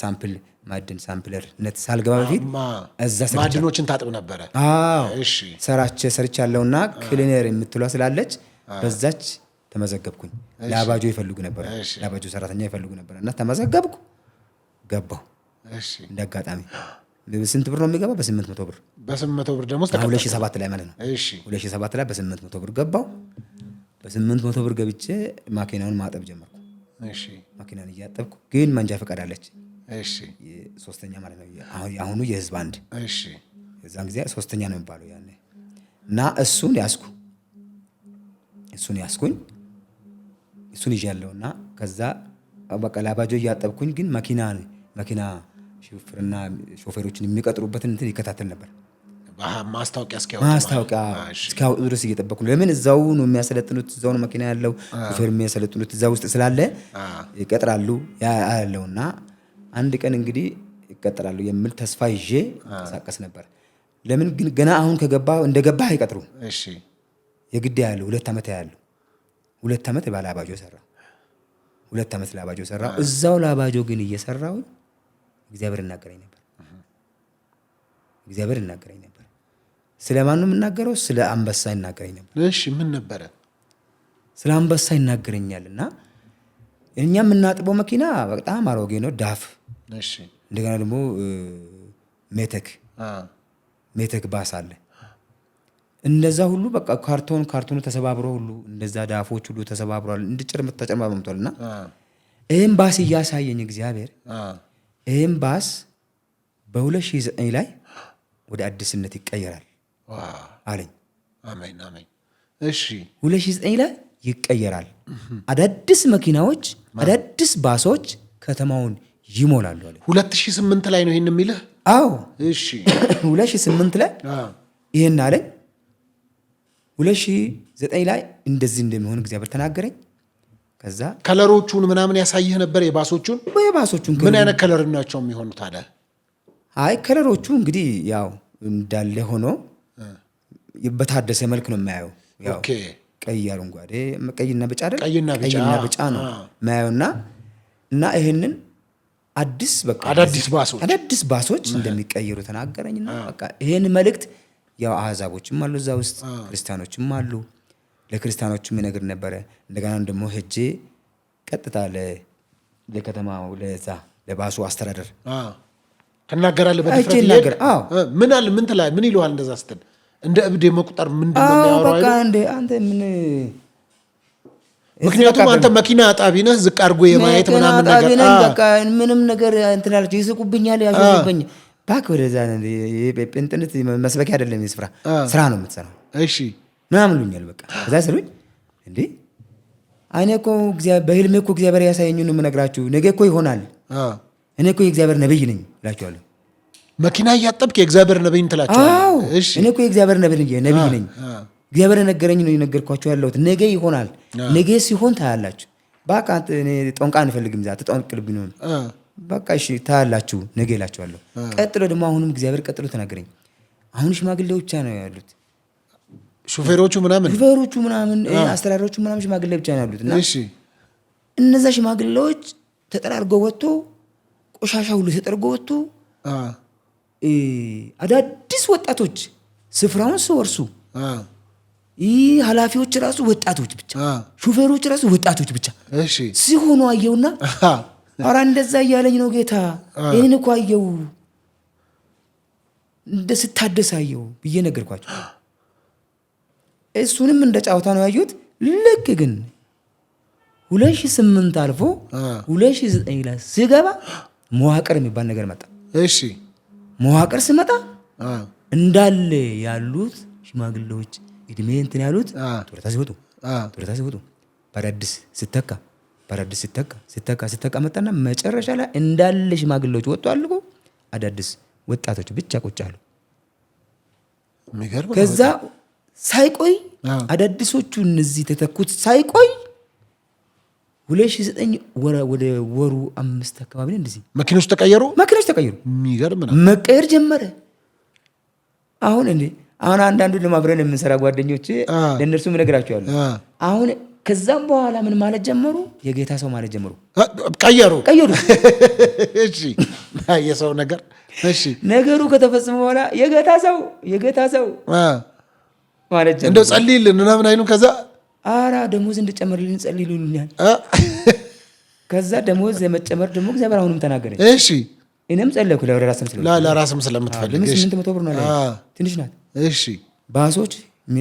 ሳምፕል ማዕድን ሳምፕለርነት ሳልገባ በፊት እዛ ማዕድኖችን ታጥብ ነበረ እሺ ሰርቻለሁና ክሊነር የምትሏ ስላለች በዛች ተመዘገብኩኝ ላባጆ ይፈልጉ ነበር ላባጆ ሰራተኛ ይፈልጉ ነበር እና ተመዘገብኩ ገባሁ እሺ እንደጋጣሚ በስንት ብር ነው የሚገባው በ800 ብር ብር ደግሞ 2007 ላይ ማለት ነው እሺ 2007 ላይ በ800 ብር ገባሁ በ800 ብር ገብቼ ማኪናውን ማጠብ ጀመርኩ እሺ ማኪናውን እያጠብኩ ግን መንጃ ፈቃድ አለች እሺ ሶስተኛ ማለት ነው አሁኑ የህዝብ አንድ እሺ የዛን ጊዜ ሶስተኛ ነው የሚባለው ያኔ እና እሱን ያስኩኝ እሱን ይዣለሁና ከዛ በቃ ላባጆ እያጠብኩኝ ግን መኪና ሹፌርና ሾፌሮችን የሚቀጥሩበትን እንትን ይከታተል ነበር ማስታወቂያ እስኪያወጡ ድረስ እየጠበኩ ለምን እዛው ነው የሚያሰለጥኑት እዛው ነው መኪና ያለው ሾፌር የሚያሰለጥኑት እዛው ውስጥ ስላለ ይቀጥራሉ ያለውና አንድ ቀን እንግዲህ ይቀጥራሉ የሚል ተስፋ ይዤ ተንቀሳቀስ ነበር ለምን ግን ገና አሁን እንደገባ አይቀጥሩም እሺ የግድ ያለው 2 ዓመት ያለው 2 ዓመት ባላባጆ ሰራ 2 ዓመት ላባጆ ሰራ እዛው ላባጆ ግን እየሰራው እግዚአብሔር እናገረኝ ነበር ስለማን ነው የምናገረው ስለ አንበሳ ይናገረኝ ነበር እሺ ምን ነበር ስለ አንበሳ ይናገረኛልና እኛ የምናጥበው መኪና በጣም አሮጌ ነው ዳፍ እሺ እንደገና ደግሞ ሜቴክ ባስ አለ እንደዛ ሁሉ በቃ ካርቶኑ ተሰባብሮ ሁሉ እንደዛ ዳፎች ሁሉ ተሰባብሯል ተጨማምቷልና ይሄን ባስ እያሳየኝ እግዚአብሔር ይሄን ባስ በ2009 ላይ ወደ አዲስነት ይቀየራል አለኝ አሜን እሺ 2009 ላይ ይቀየራል አዳዲስ መኪናዎች አዳዲስ ባሶች ከተማውን ይሞላሉ አለ 2008 ላይ ነው ይሄን የሚልህ አዎ እሺ 2008 ላይ ይሄን አለኝ 2009 ላይ እንደዚህ እንደሚሆን እግዚአብሔር ተናገረኝ ከዛ ከለሮቹን ምናምን ያሳየህ ነበር የባሶቹን ምን አይነት ከለር ናቸው የሚሆኑት አለ አይ ከለሮቹ እንግዲህ ያው እንዳለ ሆኖ በታደሰ መልክ ነው የማየው ያው ቀይ አረንጓዴ ቀይና ብጫ አይደል ቀይና ብጫ ነው ማየውና እና ይሄንን አዳዲስ ባሶች እንደሚቀየሩ ተናገረኝና በቃ ይሄን መልእክት ያው አህዛቦችም አሉ እዛ ውስጥ ክርስቲያኖችም አሉ ለክርስቲያኖችም ነገር ነበረ እንደገና ደግሞ ሄጄ ቀጥታ ለከተማው ለባሱ አስተዳደር ተናገራለህ በድፍረት ምን ይለዋል እንደዛ ስትል እንደ እብድ መቁጠር ምንድነው የሚያወራው በቃ እንደ አንተ ምን ምክንያቱም አንተ መኪና አጣቢ ነህ ዝቅ አድርጎ የማየት ምናምን ነገር በቃ ምንም ነገር እንትን አለች ይስቁብኛል ያሾፉብኝ ባክ ወደዛ እንጥንት መስበክ አይደለም ስራ ነው የምትሰራው እሺ ምናምን ልኛል በቃ ከዛ ስሉኝ እንዴ እኔ እኮ በህልሜ እኮ እግዚአብሔር ያሳየኝ ነው የምነግራችሁ ነገ እኮ ይሆናል እኔ እኮ የእግዚአብሔር ነብይ ነኝ እላቸዋለሁ መኪና እያጠብክ የእግዚአብሔር ነብይ ትላቸዋለህ እሺ እኔ እኮ የእግዚአብሔር ነብይ ነኝ እግዚአብሔር ነገረኝ ነው የነገርኳችሁ ያለሁት ነገ ይሆናል ነገ ሲሆን ታያላችሁ በቃ እኔ ጦንቃ አንፈልግም ዛት ጦንቅልብኝ ነው በቃ እሺ ታያላችሁ ነገ እላቸዋለሁ ቀጥሎ ደግሞ አሁንም እግዚአብሔር ቀጥሎ ተናገረኝ አሁን ሽማግሌዎች ብቻ ነው ያሉት ሹፌሮቹ ምናምን አስተዳዳሪዎቹ ምናምን ሽማግሌ ብቻ ነው ያሉት እና እሺ እነዛ ሽማግሌዎች ተጠራርገው ወጥቶ ቆሻሻ ሁሉ ተጠርጎ ወጥቶ አዳዲስ ወጣቶች ስፍራውን ሲወርሱ ኃላፊዎች ራሱ ወጣቶች ብቻ ሹፌሮች ራሱ ወጣቶች ብቻ ሲሆኑ አየውና ኧረ እንደዛ እያለኝ ነው ጌታ ይህን እኮ አየው እንደ ስታደስ አየው ብዬ ነገርኳቸው እሱንም እንደ ጫውታ ነው ያዩት ልክ ግን 2008 አልፎ 2009 ላይ ሲገባ መዋቅር የሚባል ነገር መጣ እሺ መዋቅር ሲመጣ እንዳለ ያሉት ሽማግሌዎች እድሜ እንትን ያሉት ጡረታ ሲወጡ በአዳዲስ ስተካ መጣና መጨረሻ ላይ እንዳለ ሽማግሌዎች ወጡ አልቆ አዳዲስ ወጣቶች ብቻ ቁጭ አሉ ከዛ ሳይቆይ አዳዲሶቹ እነዚህ ተተኩት ሳይቆይ 2009 ወደ ወሩ 5 አካባቢ እንደዚህ መኪኖች ተቀየሩ። የሚገርም ነው። መቀየር ጀመረ። አሁን አንዳንዱ ለማብረን የምንሰራ ጓደኞቼ ለእነርሱም እነግራቸዋለሁ። አሁን ከዛም በኋላ ምን ማለት ጀመሩ? የጌታ ሰው ማለት ጀመሩ። ቀየሩ። እሺ የሰው ነገር እሺ፣ ነገሩ ከተፈጸመ በኋላ የጌታ ሰው ማለት ጀመሩ። እንደው ጸልይልን ምናምን አይኑ። ከዛ ደሞዝ እንድጨመርልን ጸልይሉኛል። ከዛ ደሞዝ የመጨመር ደግሞ እግዚአብሔር አሁንም ተናገረኝ። እሺ እኔም ጸለይኩ። ለራስም ስለምትፈልግ 800 ብር ነው ላይ ትንሽ ናት። እሺ ባሶች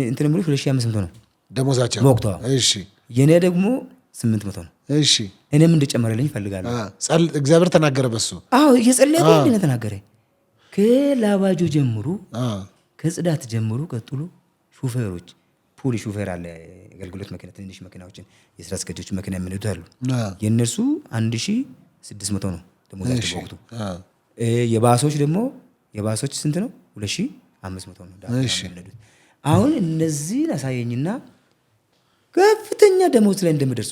እንትን ሙሉ 2500 ነው ደሞዛቸው ወቅቷ። እሺ የኔ ደግሞ 800 ነው። እሺ እኔም እንድጨመርልኝ እፈልጋለሁ። እግዚአብሔር ተናገረ በሱ። እየጸለይኩ እንደ ተናገረ ከላባጆ ጀምሮ ከጽዳት ጀምሮ ቀጥሎ ሹፌሮች ፖሊ ሹፌር አለ፣ አገልግሎት መኪና፣ ትንሽ መኪናዎችን የስራ አስኪያጆች መኪና የሚነዱ አሉ። የእነርሱ 1600 ነው ደሞዛቸው በወቅቱ። የባሶች ደግሞ የባሶች ስንት ነው? 2500 ነው። አሁን እነዚህን አሳየኝና ከፍተኛ ደሞዝ ላይ እንደምደርሱ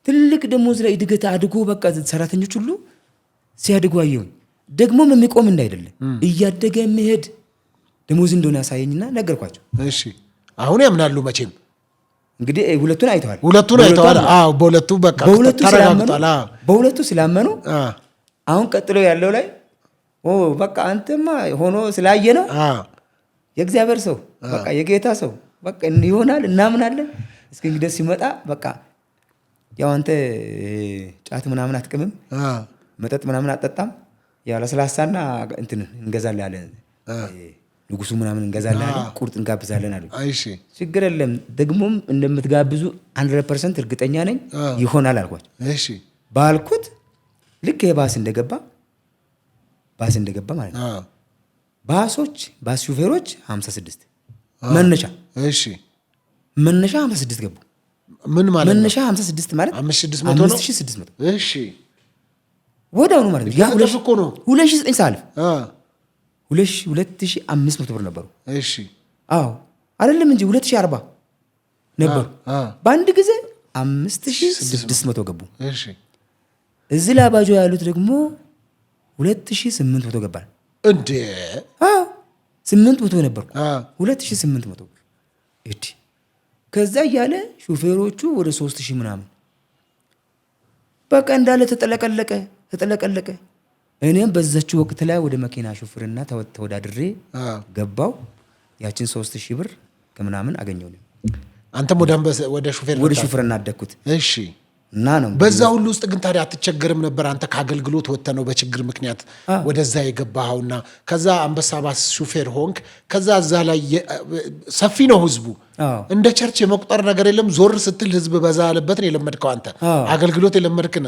ትልቅ ደሞዝ ላይ እድገት አድጎ በቃ ሰራተኞች ሁሉ ሲያድጉ አየሁኝ። ደግሞም የሚቆም እንዳይደለ እያደገ የሚሄድ ደሞዝ እንደሆነ ያሳየኝና ነገርኳቸው። አሁን ያምናሉ መቼም እንግዲህ ሁለቱን አይተዋል። በሁለቱ ስላመኑ አሁን ቀጥሎ ያለው ላይ በቃ አንተማ ሆኖ ስላየ ነው የእግዚአብሔር ሰው በቃ የጌታ ሰው በቃ ይሆናል እናምናለን። እስኪ እንግዲህ ሲመጣ በቃ ያው አንተ ጫት ምናምን አትቅምም፣ መጠጥ ምናምን አትጠጣም፣ ያው ለስላሳና እንትን እንገዛለን አለ ንጉሱ ምናምን እንገዛለን አለ፣ ቁርጥ እንጋብዛለን አሉ። ችግር የለም ደግሞም እንደምትጋብዙ 100% እርግጠኛ ነኝ ይሆናል አልኳቸው። ባልኩት ልክ የባስ እንደገባ ማለት ነው። ባስ ሹፌሮች 56 መነሻ 56 ገቡ። ምን ማለት ነው? መነሻ 56 ማለት 5600 እሺ፣ ወዲያውኑ ማለት ነው። ያ 2009 ሳልፍ 2500 ብር ነበሩ። እሺ፣ አይደለም እንጂ 2040 ነበሩ። በአንድ ጊዜ 5600 ገቡ። እሺ፣ እዚህ ላባጆ ያሉት ደግሞ 2800 ገባል። 800 ነበርኩ 2800 እዲ ከዛ እያለ ሹፌሮቹ ወደ 3000 ምናምን በቃ እንዳለ ተጠለቀለቀ። እኔም በዛችው ወቅት ላይ ወደ መኪና ሹፍርና ተወዳድሬ ገባው። ያችን 3000 ብር ከምናምን አገኘው። አንተም ወደ ሹፌርና አደግኩት። እሺ እና ነው በዛ ሁሉ ውስጥ ግን ታዲያ አትቸገርም ነበር? አንተ ከአገልግሎት ወጥተህ ነው በችግር ምክንያት ወደዛ የገባኸውና ከዛ አንበሳ ባስ ሹፌር ሆንክ። ከዛ እዛ ላይ ሰፊ ነው ህዝቡ፣ እንደ ቸርች የመቁጠር ነገር የለም። ዞር ስትል ህዝብ በዛ ያለበትን የለመድከው አንተ አገልግሎት የለመድክነ።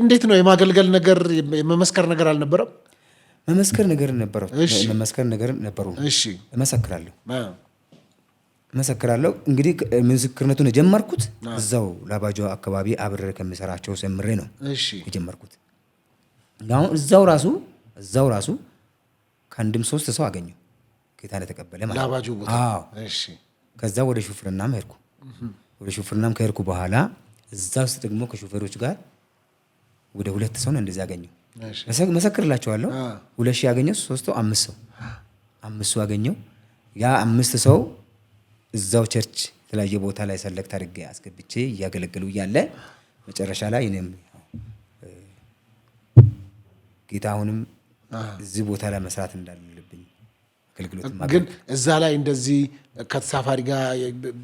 እንዴት ነው የማገልገል ነገር የመመስከር ነገር አልነበረም? መመስከር ነገር ነበረው። እሺ መሰክራለሁ። እንግዲህ ምስክርነቱን የጀመርኩት እዛው ላባጆ አካባቢ አብሬ ከሚሰራቸው ሰምሬ ነው የጀመርኩት። አሁን እዛው ራሱ ከአንድም 3 ሰው አገኘው ጌታን የተቀበለ ማለት ላባጆ ቦታ። ከዛ ወደ ሹፍርናም ሄድኩ። ከሄድኩ በኋላ እዛ ውስጥ ደግሞ ከሹፌሮች ጋር ወደ 2 ሰው ነው እንደዚህ አገኘው። መሰክርላቸዋለሁ። 2000 ያገኘው 3 ሰው 5 ሰው አገኘው። ያ 5 ሰው እዛው ቸርች የተለያየ ቦታ ላይ ሰለክት አድርጌ አስገብቼ እያገለገሉ እያለ መጨረሻ ላይ እኔም ጌታ አሁንም እዚህ ቦታ ላይ መስራት እንዳለብኝ አገልግሎት ግን እዛ ላይ እንደዚህ ከተሳፋሪ ጋር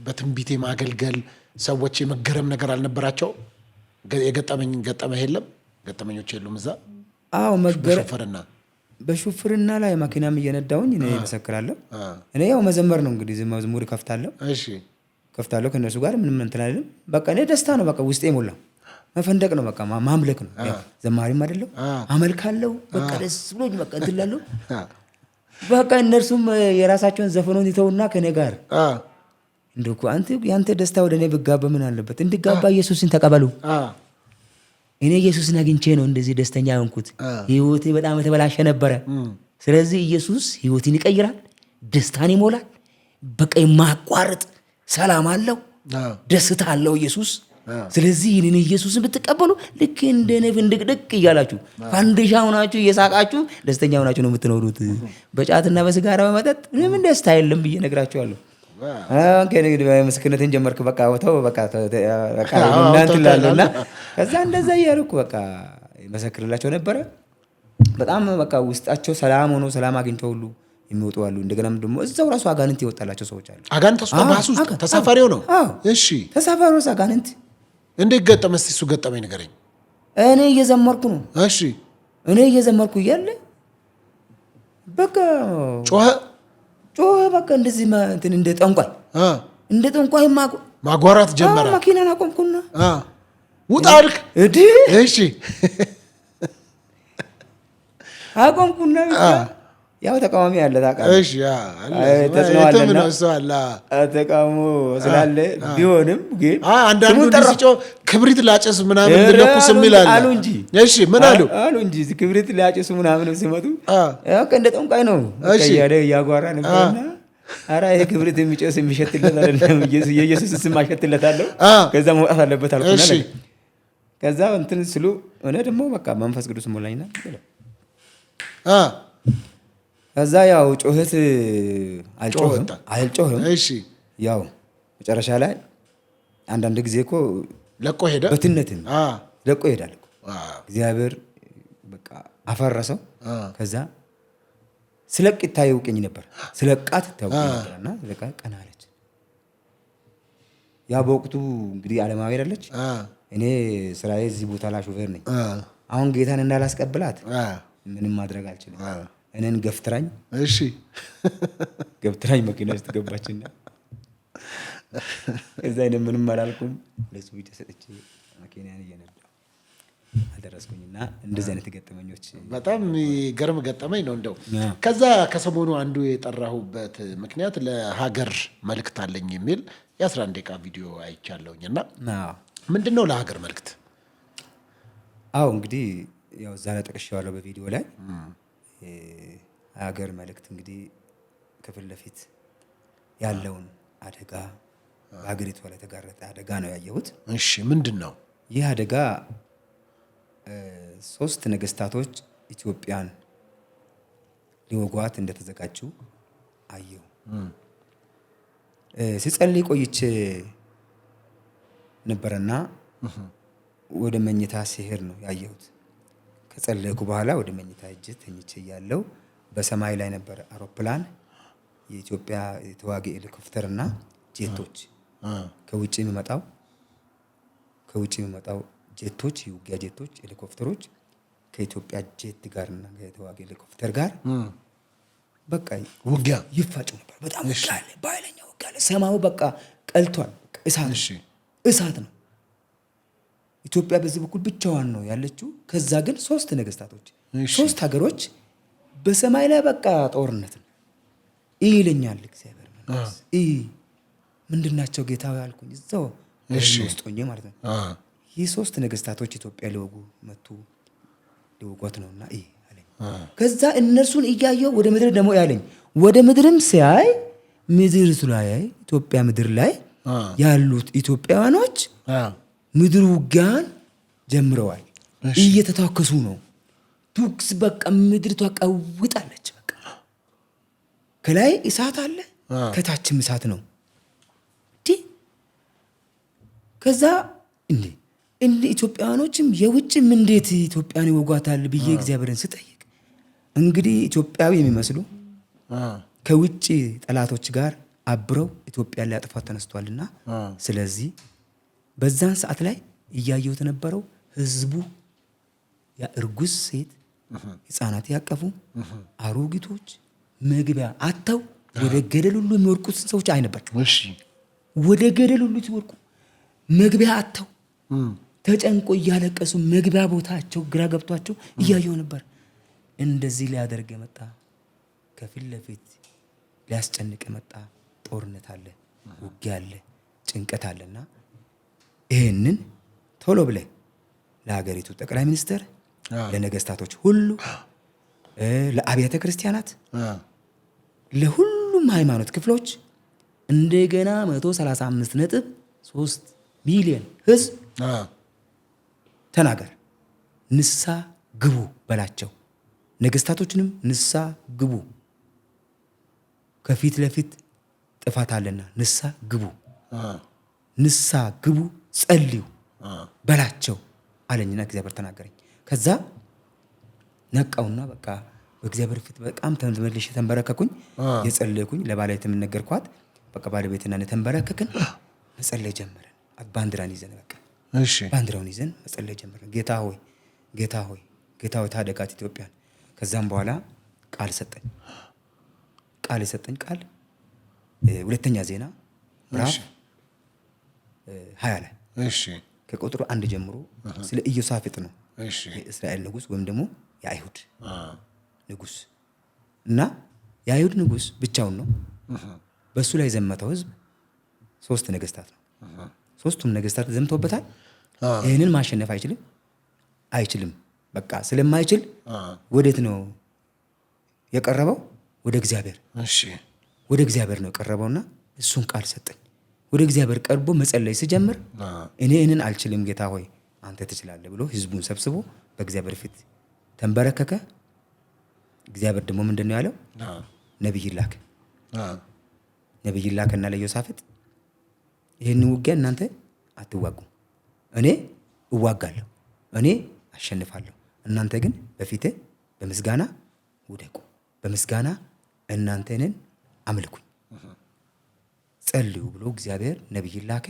በትንቢት ማገልገል ሰዎች የመገረም ነገር አልነበራቸው? ገጠመህ የለም? ገጠመኞች የሉም እዛ? መገረም በሹፍርና ላይ ማኪናም እየነዳውኝ እኔ መሰክራለሁ። እኔ ያው መዘመር ነው እንግዲህ መዝሙር ከፍታለሁ ከነሱ ጋር ምንም እንትን አይደለም። በቃ እኔ ደስታ ነው በቃ ውስጤ ሞላው። መፈንደቅ ነው በቃ ማምለክ ነው። ዘማሪም አይደለም አመልካለሁ። በቃ ደስ ብሎኝ በቃ እንትላለሁ። በቃ እነርሱም የራሳቸውን ዘፈኑን ይተውና ከኔ ጋር እንደው ያንተ ደስታ ወደ እኔ ብጋባ ምን አለበት? እንድጋባ ኢየሱስን ተቀበሉ። እኔ ኢየሱስን አግኝቼ ነው እንደዚህ ደስተኛ ሆንኩት። ህይወቴ በጣም የተበላሸ ነበረ። ስለዚህ ኢየሱስ ህይወትን ይቀይራል፣ ደስታን ይሞላል። በቃ የማያቋርጥ ሰላም አለው፣ ደስታ አለው ኢየሱስ። ስለዚህ ይህንን ኢየሱስን ብትቀበሉ ልክ እንደ ንብ እንድቅድቅ እያላችሁ ፋንዲሻ ሆናችሁ እየሳቃችሁ ደስተኛ ሆናችሁ ነው የምትኖሩት። በጫትና በስጋራ በመጠጥ ምንም ደስታ የለም ብዬ ነግራችኋለሁ። ምስክርነትን ጀመርክ። በቃ ወተው በቃ እናንት ላለና ከዛ እንደዛ እያልኩ በቃ መሰክርላቸው ነበረ። በጣም በቃ ውስጣቸው ሰላም ሆኖ ሰላም አግኝተው ሁሉ የሚወጡ አሉ። እንደገናም ደግሞ እዛው ራሱ አጋንንት ይወጣላቸው ሰዎች አሉ። አጋንንት ባሱ ተሳፋሪው ነው። እሺ ተሳፋሪው አጋንንት እንዴት ገጠመ? እስቲ እሱ ገጠመኝ ንገረኝ። እኔ እየዘመርኩ ነው። እሺ እኔ እየዘመርኩ እያለ በቃ ጮኸ። በቃ እንደዚህ እንትን እንደ ጠንቋይ ማጓራት ጀመረ። መኪናን አቆምኩና ውጣ አልክ። እሺ አቆምኩና ያው ተቃዋሚ አለ ታውቃለህ። እሺ ተቃውሞ ስላለ ቢሆንም ግን አንዳንዱ ሲጮህ ክብሪት ላጨስ ምናምን ልለኩስ የሚል አሉ እንጂ። እሺ ምን አሉ እንጂ ክብሪት ላጨሱ ምናምን ሲመጡ ያው እንደ ጠንቋይ ነው እያጓራ ነበርና ኧረ ይሄ ክብሪት የሚጨስ የሚሸትለት አይደለም፣ የኢየሱስ ስም አሸትለታለሁ፣ ከዛ መውጣት አለበት አልኩና ከዛ እንትን ስሉ እኔ ደግሞ በቃ መንፈስ ቅዱስ ሞላኝና ከዛ ያው ጮህት አልጮህም። እሺ ያው መጨረሻ ላይ አንዳንድ ጊዜ እኮ ለቆ ሄደ፣ በትነትም ለቆ ይሄዳል እኮ እግዚአብሔር በቃ አፈረሰው። ከዛ ስለቅ ይታየውቀኝ ነበር፣ ስለቃት ይታየውቀኝ ነበርና ስለቃ ቀና አለች። ያ በወቅቱ እንግዲህ ዓለማዊ አይደለች። እኔ ስራዬ እዚህ ቦታ ላይ ሾፌር ነኝ። አሁን ጌታን እንዳላስቀብላት ምንም ማድረግ አልችልም። እኔን ገፍትራኝ መኪና ውስጥ ገባችና እዛ አይነት ምንም አላልኩም። ለሱ ብቻ ሰጥቼ መኪናን እየነዳሁ አደረስኩኝና እንደዚህ አይነት ገጠመኞች በጣም ገርም ገጠመኝ ነው። እንደው ከዛ ከሰሞኑ አንዱ የጠራሁበት ምክንያት ለሀገር መልእክት አለኝ የሚል የ11 ደቂቃ ቪዲዮ አይቻለሁኝና ምንድን ነው ለሀገር መልእክት? አዎ እንግዲህ ያው እዛ ላይ ጠቅሼዋለሁ በቪዲዮ ላይ ሀገር መልእክት እንግዲህ ከፊት ለፊት ያለውን አደጋ በሀገሪቷ ላይ የተጋረጠ አደጋ ነው ያየሁት። እሺ ምንድን ነው ይህ አደጋ? 3 ነገስታቶች ኢትዮጵያን ሊወጓት እንደተዘጋጁ አየሁ። ሲጸልይ ቆይቼ ነበረና ወደ መኝታ ሲሄድ ነው ያየሁት። ከጸለይኩ በኋላ ወደ መኝታ እጅ ተኝቼ ያለው በሰማይ ላይ ነበር አውሮፕላን፣ የኢትዮጵያ ተዋጊ ሄሊኮፕተርና ጄቶች ከውጭ የሚመጣው ጄቶች፣ የውጊያ ጄቶች፣ ሄሊኮፕተሮች ከኢትዮጵያ ጄት ጋርና ከተዋጊ ሄሊኮፕተር ጋር በቃ ውጊያ ይፋጩ ነበር። በጣም ውጊያ አለ፣ በኃይለኛ ውጊያ አለ። ሰማዩ በቃ ቀልቷል። እሳት ነው። ኢትዮጵያ በዚህ በኩል ብቻዋን ነው ያለችው። ከዛ ግን 3 ነገስታቶች 3 ሀገሮች በሰማይ ላይ በቃ ጦርነት ነው ይለኛል እግዚአብሔር። ምንድናቸው ጌታ ያልኩኝ እዛው ውስጥ ሆኜ ማለት ነው። ይህ 3 ነገስታቶች ኢትዮጵያ ሊወጓት ነውና አለኝ። ከዛ እነርሱን እያየው ወደ ምድር ደግሞ ያለኝ፣ ወደ ምድርም ሲያይ ምድር ላይ ኢትዮጵያ ምድር ላይ ያሉት ኢትዮጵያውያኖች ምድር ውጊያን ጀምረዋል። እየተታከሱ ነው። ቱክስ በቃ ምድርቷ ቀውጣለች። በቃ ከላይ እሳት አለ፣ ከታችም እሳት ነው። ከዛ እንዴ ኢትዮጵያውያኖችም የውጭም እንዴት ኢትዮጵያን ይወጓታል ብዬ እግዚአብሔርን ስጠይቅ እንግዲህ ኢትዮጵያዊ የሚመስሉ ከውጭ ጠላቶች ጋር አብረው ኢትዮጵያን ሊያጠፋት ተነስቷልና ስለዚህ በዛን ሰዓት ላይ እያየሁት የነበረው ህዝቡ እርጉዝ ሴት፣ ህፃናት ያቀፉ አሮጊቶች መግቢያ አጥተው ወደ ገደል ሁሉ የሚወርቁት ሰዎች አይ ነበር። ወደ ገደል ሁሉ ሲወርቁ መግቢያ አጥተው ተጨንቆ እያለቀሱ መግቢያ ቦታቸው ግራ ገብቷቸው እያየሁ ነበር። እንደዚህ ሊያደርግ የመጣ ከፊት ለፊት ሊያስጨንቅ የመጣ ጦርነት አለ፣ ውጊያ አለ፣ ጭንቀት አለና ይሄንን ቶሎ ብለህ ለሀገሪቱ ጠቅላይ ሚኒስትር፣ ለነገስታቶች ሁሉ፣ ለአብያተ ክርስቲያናት፣ ለሁሉ ሃይማኖት ክፍሎች እንደገና 135.3 ሚሊዮን ህዝብ ተናገር፣ ንሳ ግቡ በላቸው። ነገስታቶችንም ንሳ ግቡ፣ ከፊት ለፊት ጥፋት አለና ንሳ ግቡ፣ ንሳ ግቡ፣ ጸልዩ በላቸው አለኝና እግዚአብሔር ተናገረኝ። ከዛ ነቃውና በቃ በእግዚአብሔር ፊት በጣም ተመልሼ ተንበረከኩኝ። የጸለይኩኝ ለባለቤቴም ነገርኳት። በቃ ባለቤትና እኔ ተንበረከክን፣ መጸለይ ጀመርን። ባንዲራን ይዘን በቃ ባንዲራውን ይዘን መጸለይ ጀመርን። ጌታ ሆይ ጌታ ሆይ ጌታ ሆይ ታደጋት ኢትዮጵያን። ከዛም በኋላ ቃል ሰጠኝ። ቃል የሰጠኝ ቃል ሁለተኛ ዜና ምዕራፍ 20 ላይ ከቁጥሩ 1 ጀምሮ ስለ ኢዮሳፍጥ ነው። የእስራኤል ንጉስ ወይም ደግሞ የአይሁድ ንጉስ እና የአይሁድ ንጉስ ብቻውን ነው። በሱ ላይ ዘመተው ህዝብ 3 ነገስታት ነው። 3ቱም ነገስታት ዘምተውበታል። ይህንን ማሸነፍ አይችልም። በቃ ስለማይችል ወዴት ነው የቀረበው? ወደ እግዚአብሔር። ወደ እግዚአብሔር ነው የቀረበውና እሱን ቃል ሰጠኝ። ወደ እግዚአብሔር ቀርቦ መጸለይ ሲጀምር እኔ ይህንን አልችልም ጌታ ሆይ አንተ ትችላለህ ብሎ ህዝቡን ሰብስቦ በእግዚአብሔር ፊት ተንበረከከ። እግዚአብሔር ደግሞ ምንድነው ያለው? ነብይ ላከ። ነብይ ላከና ለኢዮሳፍጥ ይህን ውጊያ እናንተ አትዋጉ፣ እኔ እዋጋለሁ፣ እኔ አሸንፋለሁ። እናንተ ግን በፊቴ በምስጋና ውደቁ፣ በምስጋና እናንተንን አምልኩኝ፣ ጸልዩ ብሎ እግዚአብሔር ነብይ ላከ።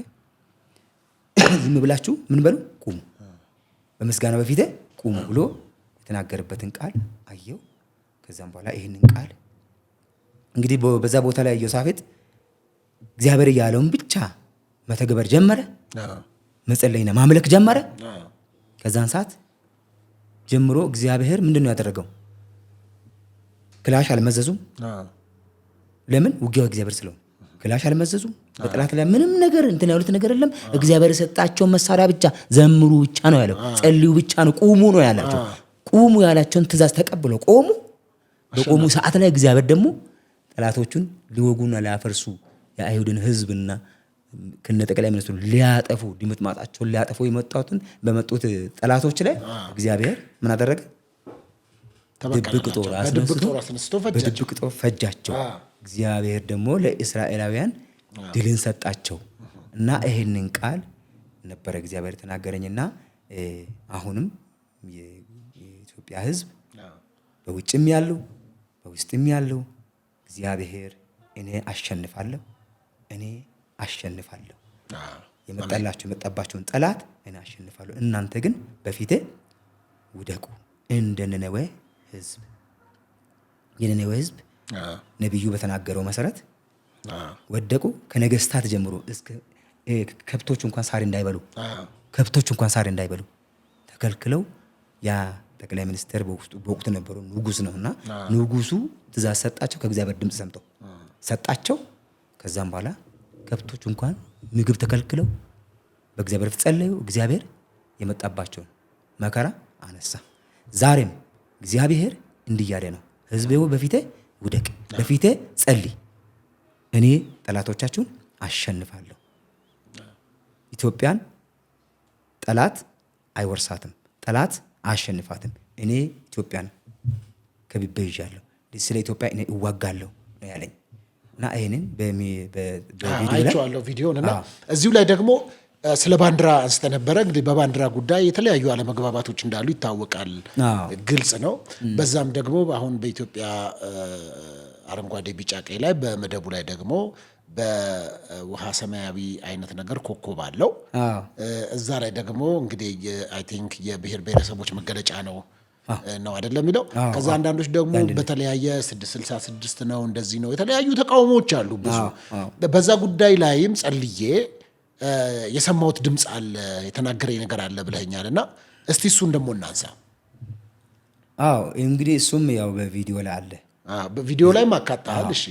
ዝም ብላችሁ ምን በሉ? ቁሙ፣ በምስጋና በፊቴ ቁሙ ብሎ የተናገረበትን ቃል አየው። ከዛም በኋላ ይህንን ቃል እንግዲህ በዛ ቦታ ላይ ኢዮሳፍጥ እግዚአብሔር ያለውን ብቻ መተግበር ጀመረ። መጸለይና ማምለክ ጀመረ። ከዛን ሰዓት ጀምሮ እግዚአብሔር ምንድነው ያደረገው? ክላሽ አልመዘዙም። ለምን? ውጊያው እግዚአብሔር ስለሆነ ክላሽ አልመዘዙም። በጠላት ላይ ምንም ነገር እንትን ያሉት ነገር የለም። እግዚአብሔር የሰጣቸውን መሳሪያ ብቻ ዘምሩ ብቻ ነው ያለው። ጸልዩ ብቻ ነው፣ ቁሙ ነው ያላቸው። ቁሙ ያላቸውን ትእዛዝ ተቀብለው ቆሙ። በቆሙ ሰዓት ላይ እግዚአብሔር ደግሞ ጠላቶቹን ሊወጉና ሊያፈርሱ የአይሁድን ህዝብና ከነ ጠቅላይ ሚኒስትሩ ሊያጠፉ ድምጥማጣቸውን ሊያጠፉ በመጡት ጠላቶች ላይ እግዚአብሔር ምን አደረገ? ድብቅ ጦር አስነስቶ በድብቅ ጦር ፈጃቸው። እግዚአብሔር ደግሞ ለእስራኤላውያን ድልን ሰጣቸው እና ይሄንን ቃል ነበረ እግዚአብሔር ተናገረኝና አሁንም የኢትዮጵያ ህዝብ በውጭም ያለው በውስጥም ያለው እግዚአብሔር እኔ አሸንፋለሁ የመጣባቸውን ጠላት እኔ አሸንፋለሁ፣ እናንተ ግን በፊቴ ውደቁ። እንደ ነነዌ ህዝብ የነነዌ ህዝብ ነብዩ በተናገረው መሰረት ወደቁ። ከነገስታት ጀምሮ እስከ ከብቶች እንኳን ሳር እንዳይበሉ ተከልክለው ያ ጠቅላይ ሚኒስትር በወቅቱ ነበረው ንጉስ ነውና ንጉሱ ትእዛዝ ሰጣቸው። ከእግዚአብሔር ድምጽ ሰምተው ሰጣቸው። ከዛም በኋላ ከብቶች እንኳን ምግብ ተከልክለው በእግዚአብሔር ፊት ጸለዩ። እግዚአብሔር የመጣባቸውን መከራ አነሳ። ዛሬም እግዚአብሔር እንዲያደ ነው፣ ህዝቤው በፊቴ ውደቅ፣ በፊቴ ጸልይ፣ እኔ ጠላቶቻችሁን አሸንፋለሁ። ኢትዮጵያን ጠላት አይወርሳትም፣ ጠላት አያሸንፋትም። እኔ ኢትዮጵያን ከብቤ ይዣለሁ፣ ስለ ኢትዮጵያ እኔ እዋጋለሁ ነው ያለኝ እና ይሄንን ቪዲዮን እና እዚሁ ላይ ደግሞ ስለ ባንዲራ አንስተ ነበረ። እንግዲህ በባንዲራ ጉዳይ የተለያዩ አለመግባባቶች እንዳሉ ይታወቃል፣ ግልጽ ነው። በዛም ደግሞ አሁን በኢትዮጵያ አረንጓዴ፣ ቢጫ፣ ቀይ ላይ በመደቡ ላይ ደግሞ በውሃ ሰማያዊ አይነት ነገር ኮከብ አለው። እዛ ላይ ደግሞ እንግዲህ አይ ቲንክ የብሔር ብሔረሰቦች መገለጫ ነው አይደለም የሚለው። ከዛ አንዳንዶች ደግሞ በተለያየ 666 ነው እንደዚህ ነው፣ የተለያዩ ተቃውሞዎች አሉ ብዙ። በዛ ጉዳይ ላይም ጸልዬ የሰማሁት ድምፅ አለ፣ የተናገረኝ ነገር አለ ብለኛል እና እስቲ እሱን ደግሞ እናንሳ። እንግዲህ እሱም ያው በቪዲዮ ላይ አለ፣ በቪዲዮ ላይም አካታል። እሺ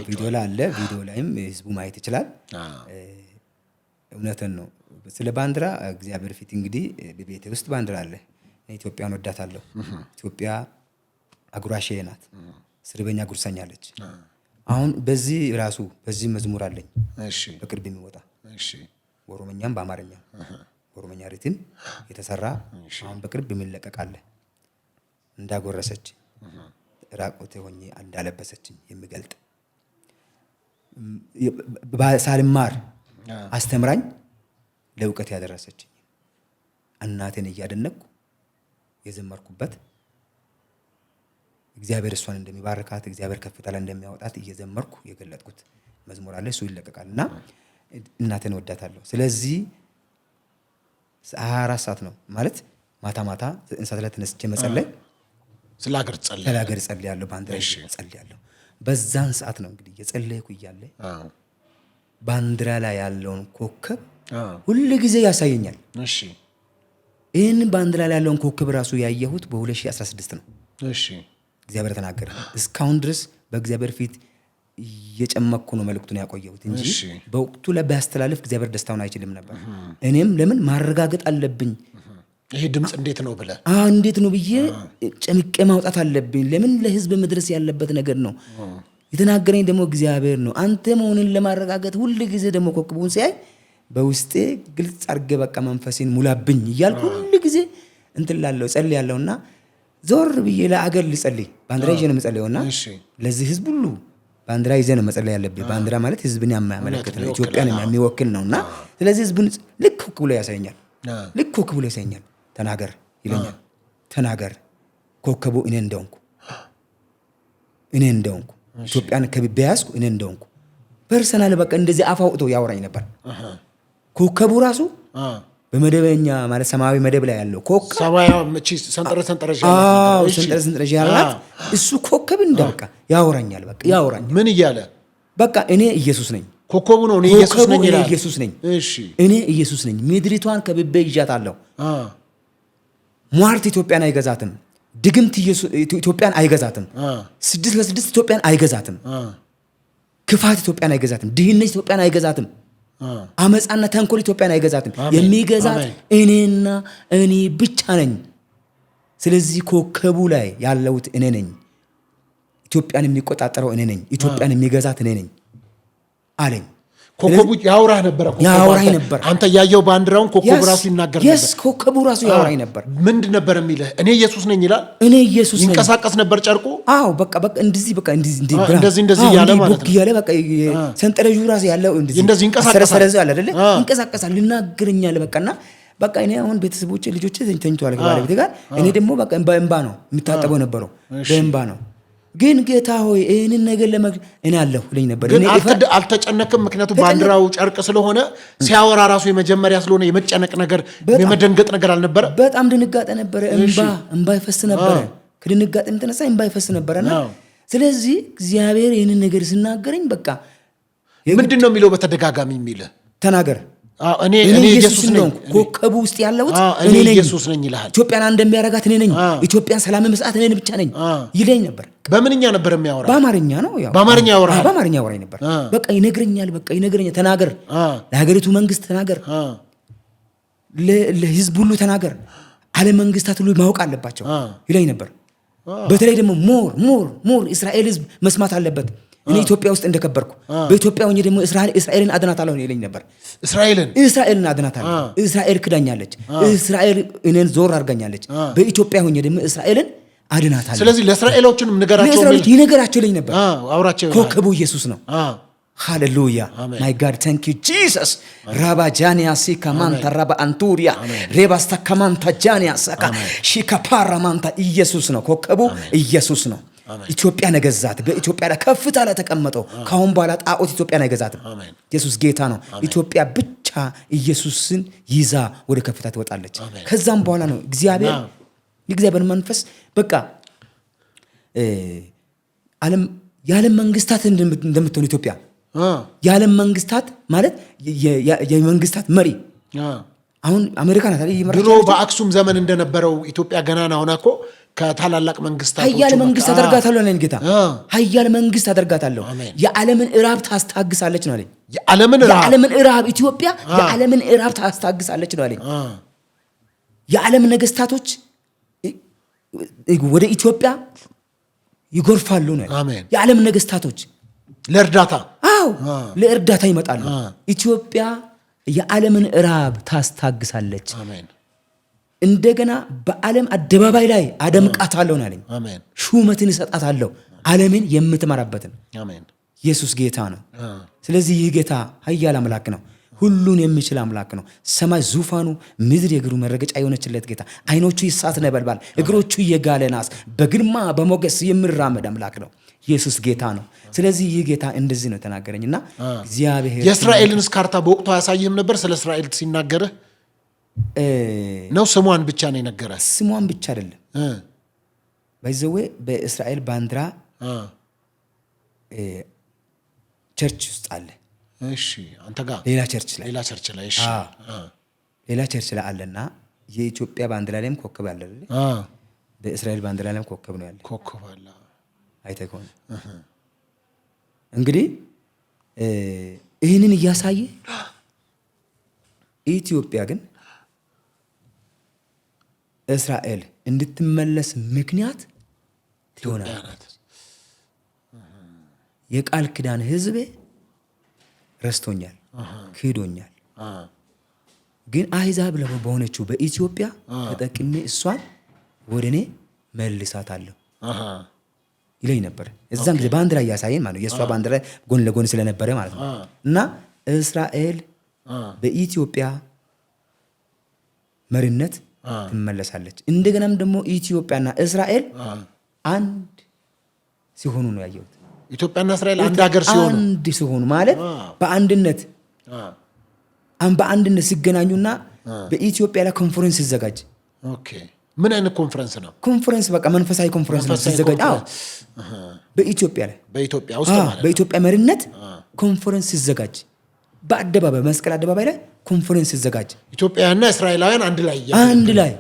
ቪዲዮ ላይ አለ፣ ቪዲዮ ላይም ህዝቡ ማየት ይችላል። እውነትን ነው። ስለ ባንዲራ እግዚአብሔር ፊት እንግዲህ በቤቴ ውስጥ ባንዲራ አለ። ኢትዮጵያን ወዳታለሁ። ኢትዮጵያ አጉራሼ ናት፣ ስርበኛ ጉርሰኛለች። አሁን በዚህ መዝሙር አለኝ እሺ በቅርብ የሚወጣ እሺ በኦሮምኛም በአማርኛም በኦሮምኛ ሪትም የተሰራ አሁን በቅርብ የሚለቀቅ አለ። እንዳጎረሰች ራቆቴ ሆኜ እንዳለበሰችኝ የሚገልጥ ሳልማር አስተምራኝ ለእውቀት ያደረሰችኝ እናቴን እያደነቅኩ የዘመርኩበት እግዚአብሔር እሷን እንደሚባርካት እግዚአብሔር ከፍታ ላይ እንደሚያወጣት እየዘመርኩ የገለጥኩት መዝሙር አለ። እሱ ይለቀቃልና እናቴን ወዳታለሁ። ስለዚህ 24 ሰዓት ነው ማለት ማታ 9 ሰዓት ላይ ተነስቼ መጸለይ ስለ ሀገር ጸልያለሁ፣ ባንዲራ ጸልያለሁ። በዛን ሰዓት ነው እንግዲህ የጸለይኩ እያለ ባንዲራ ላይ ያለውን ኮከብ ሁሉ ጊዜ ያሳየኛል። እሺ ይሄን ባንዲራ ላይ ያለውን ኮከብ ራሱ ያየሁት በ2016 ነው። እሺ እግዚአብሔር ተናገረ። እስካሁን ድረስ በእግዚአብሔር ፊት እየጨመቅኩ ነው መልእክቱን ያቆየሁት እንጂ በወቅቱ ላይ ባያስተላልፍ እግዚአብሔር ደስታውን አይችልም ነበር። እኔም ለምን ማረጋገጥ አለብኝ ይሄ ድምጽ እንዴት ነው ብለ እንዴት ነው ብዬ ጨምቄ ማውጣት አለብኝ። ለምን ለህዝብ መድረስ ያለበት ነገር ነው። የተናገረኝ ደግሞ እግዚአብሔር ነው። አንተ መሆንን ለማረጋገጥ ሁሉ ጊዜ ደግሞ ኮከቡን ሲያይ በውስጤ ግልጽ አርገ በቃ መንፈሴን ሙላብኝ እያልኩ ሁሉ ጊዜ እንትላለው ጸልያለሁና ዞር ብዬ ለአገር ልጸልይ ባንዲራ ይዤ ነው መጸለይውና ለዚህ ህዝብ ሁሉ ባንዲራ ይዤ ነው መጸለይ ያለብኝ። ባንዲራ ማለት ህዝብን የሚያመለክት ነው፣ ኢትዮጵያን የሚወክል ነውና ስለዚህ ህዝቡን ልክ ኮከቡ ላይ ያሳየኛል። ልክ ኮከቡ ላይ ያሳየኛል። ተናገር ይለኛል። ተናገር ኮከቡ እኔ እንደሆንኩ ኢትዮጵያን ከብቤ ያዝኩ እኔ እንደሆንኩ ፐርሰናል በቃ እንደዚህ አፍ አውጥቶ ያወራኝ ነበር። ኮከቡ ራሱ በመደበኛ ማለት ሰማያዊ መደብ ላይ ያለው ኮከብ ሰንጠረዥ ያላት እሱ ኮከብ እንደበቃ ያወራኛል። በቃ ያወራኛል። ምን እያለ በቃ እኔ ኢየሱስ ነኝ። ኮከቡ ነው እኔ ኢየሱስ ነኝ ይላል። ኢየሱስ ነኝ። እሺ እኔ ኢየሱስ ነኝ። ምድሪቷን ከብቤ ይዣታለሁ። ሟርት ኢትዮጵያን አይገዛትም። ድግምት ኢትዮጵያን አይገዛትም። 6 ለ6 ኢትዮጵያን አይገዛትም። ክፋት ኢትዮጵያን አይገዛትም። ድህነት ኢትዮጵያን አይገዛትም። አመጻና ተንኮል ኢትዮጵያን አይገዛትም። የሚገዛት እኔና እኔ ብቻ ነኝ። ስለዚህ ኮከቡ ላይ ያለሁት እኔ ነኝ። ኢትዮጵያን የሚቆጣጠረው እኔ ነኝ። ኢትዮጵያን የሚገዛት እኔ ነኝ አለኝ። ኮከቡ ያወራህ ነበር። አንተ ያየው ባንዲራውን ኮከቡ ራሱ ይናገር ነበር። ኮከቡ ራሱ ያወራኝ ነበር። ምንድን ነበር የሚልህ? እኔ ኢየሱስ ነኝ ይላል። እኔ ኢየሱስ ነኝ። ይንቀሳቀስ ነበር ጨርቁ። አዎ በቃ እንደዚህ ያለ ማለት ነው። ያለ በቃ ሰንጠረዡ ራሱ ያለው እንደዚህ ይንቀሳቀሳል አይደል? ይንቀሳቀሳል፣ ይናገረኛል። በቃና በቃ እኔ አሁን ቤተሰቦቼ ልጆቼ ተኝተዋል ከባለቤቴ ጋር። እኔ ደግሞ በቃ በእንባ ነው የምታጠበው ነበረው፣ በእንባ ነው። ግን ጌታ ሆይ ይሄንን ነገር እኔ አለሁ ልኝ ነበር። ግን አልተጨነቅም። ምክንያቱም ባንዲራው ጨርቅ ስለሆነ ሲያወራ ራሱ የመጀመሪያ ስለሆነ የመጨነቅ ነገር የመደንገጥ ነገር አልነበረ። በጣም ድንጋጤ ነበረ። እንባ ይፈስ ነበረ። ከድንጋጤ የተነሳ እንባ ይፈስ ነበረና ስለዚህ እግዚአብሔር ይሄንን ነገር ሲናገረኝ በቃ ምንድነው የሚለው? በተደጋጋሚ የሚል ተናገር። እኔ ኢየሱስ ነኝ። ኮከቡ ውስጥ ያለሁት እኔ ኢየሱስ ነኝ ይላል። ኢትዮጵያን እንደሚያረጋት እኔ ነኝ። ኢትዮጵያን ሰላም መስጠት እኔ ብቻ ነኝ ይለኝ ነበር። በምንኛ ነበር የሚያወራ? በአማርኛ ነው። ያው በአማርኛ ያወራል። በአማርኛ ያወራኝ ነበር። በቃ ይነግረኛል። ተናገር፣ ለሀገሪቱ መንግስት ተናገር፣ ለህዝብ ሁሉ ተናገር፣ ዓለም መንግስታት ሁሉ ማወቅ አለባቸው ይለኝ ነበር። በተለይ ደግሞ ሞር እስራኤል ህዝብ መስማት አለበት። እኔ ኢትዮጵያ ውስጥ እንደከበርኩ በኢትዮጵያ ሆኜ ደግሞ እስራኤልን አድናታለሁ ይለኝ ነበር። እስራኤልን አድናታለሁ። እስራኤል ክዳኛለች። እስራኤል እኔን ዞር አድርጋኛለች። በኢትዮጵያ ሆኜ ደግሞ እስራኤልን አድናታለሁ። ስለዚህ ለእስራኤሎችንም ይነገራቸው ይለኝ ነበር። ኮከቡ ኢየሱስ ነው። ሃሌሉያ ማይ ጋድ ታንክ ዩ ጂሰስ ራባ ጃኒያ ሲካ ማንታ ራባ አንቱሪያ ሬባስታ ከማንታ ጃኒያ ሰካ ሺካ ፓራ ማንታ ኢየሱስ ነው። ኮከቡ ኢየሱስ ነው። ኢትዮጵያን ገዛት። በኢትዮጵያ ላይ ከፍታ ላይ ተቀመጠው። ካሁን በኋላ ጣዖት ኢትዮጵያን አይገዛትም። ኢየሱስ ጌታ ነው። ኢትዮጵያ ብቻ ኢየሱስን ይዛ ወደ ከፍታ ትወጣለች። ከዛም በኋላ ነው የእግዚአብሔር መንፈስ በቃ የዓለም መንግስታት እንደምትሆን ኢትዮጵያ የዓለም መንግስታት ማለት የመንግስታት መሪ አሁን አሜሪካ ናት አይደል? ድሮ በአክሱም ዘመን እንደነበረው ኢትዮጵያ ገናና ሆና እኮ ከታላላቅ መንግስታት ኃያል መንግስት አደርጋታለሁ ነኝ ጌታ። ኃያል መንግስት አደርጋታለሁ። የዓለምን እራብ ታስታግሳለች ነው አለኝ። የዓለምን እራብ ኢትዮጵያ የዓለምን እራብ ታስታግሳለች ነው አለኝ። የዓለም ነገስታቶች ወደ ኢትዮጵያ ይጎርፋሉ ነው። የዓለም ነገስታቶች ለእርዳታ አዎ ለእርዳታ ይመጣሉ። ኢትዮጵያ የዓለምን ራብ ታስታግሳለች። አሜን። እንደገና በዓለም አደባባይ ላይ አደምቃታለሁ አለኝ። አሜን። ሹመትን እሰጣታለሁ ዓለምን የምትመራበትን። አሜን። ኢየሱስ ጌታ ነው። ስለዚህ ይህ ጌታ ኃያል አምላክ ነው። ሁሉን የሚችል አምላክ ነው። ሰማይ ዙፋኑ፣ ምድር የእግሩ መረገጫ የሆነችለት ጌታ፣ ዓይኖቹ የእሳት ነበልባል፣ እግሮቹ የጋለ ናስ፣ በግርማ በሞገስ የሚራመድ አምላክ ነው። ኢየሱስ ጌታ ነው። ስለዚህ ይህ ጌታ እንደዚህ ነው ተናገረኝና እግዚአብሔር የእስራኤልን ካርታ በወቅቱ አያሳይህም ነበር? ስለ እስራኤል ሲናገርህ ነው ስሟን ብቻ ነው የነገረህ? ስሟን ብቻ አይደለም ባይዘዌ በእስራኤል ባንዲራ ቸርች ውስጥ አለ። እሺ አንተ ጋር ሌላ ቸርች ላይ እሺ ሌላ ቸርች ላይ አለና የኢትዮጵያ ባንዲራ ላይም ኮከብ አለ አይደል? በእስራኤል ባንዲራ ላይም ኮከብ ነው ያለ። ኮከብ አለ አይተህ ከሆነ እንግዲህ ይህንን እያሳየ ኢትዮጵያ ግን እስራኤል እንድትመለስ ምክንያት ትሆናለች። የቃል ኪዳን ሕዝቤ ረስቶኛል፣ ክዶኛል። ግን አሕዛብ በሆነችው በኢትዮጵያ ተጠቅሜ እሷን ወደ እኔ መልሳታለሁ ይለኝ ነበር። እዛን ጊዜ ባንዲራ እያሳየን ማለት ነው። የእሷ ባንዲራ ጎን ለጎን ስለነበረ ማለት ነው። እና እስራኤል በኢትዮጵያ መሪነት ትመለሳለች። እንደገናም ደግሞ ኢትዮጵያና እስራኤል አንድ ሲሆኑ ነው ያየሁት። ኢትዮጵያና እስራኤል አንድ ሀገር ሲሆኑ ማለት በአንድነት ሲገናኙና በኢትዮጵያ ላይ ኮንፈረንስ ሲዘጋጅ። ኦኬ ምን አይነት ኮንፈረንስ ነው? ኮንፈረንስ በቃ መንፈሳዊ ኮንፈረንስ ነው ሲዘጋጅ። አዎ በኢትዮጵያ ላይ በኢትዮጵያ ውስጥ ማለት በኢትዮጵያ መሪነት ኮንፈረንስ ሲዘጋጅ፣ በአደባባይ መስቀል አደባባይ ላይ ኮንፈረንስ ሲዘጋጅ ኢትዮጵያና እስራኤላውያን አንድ ላይ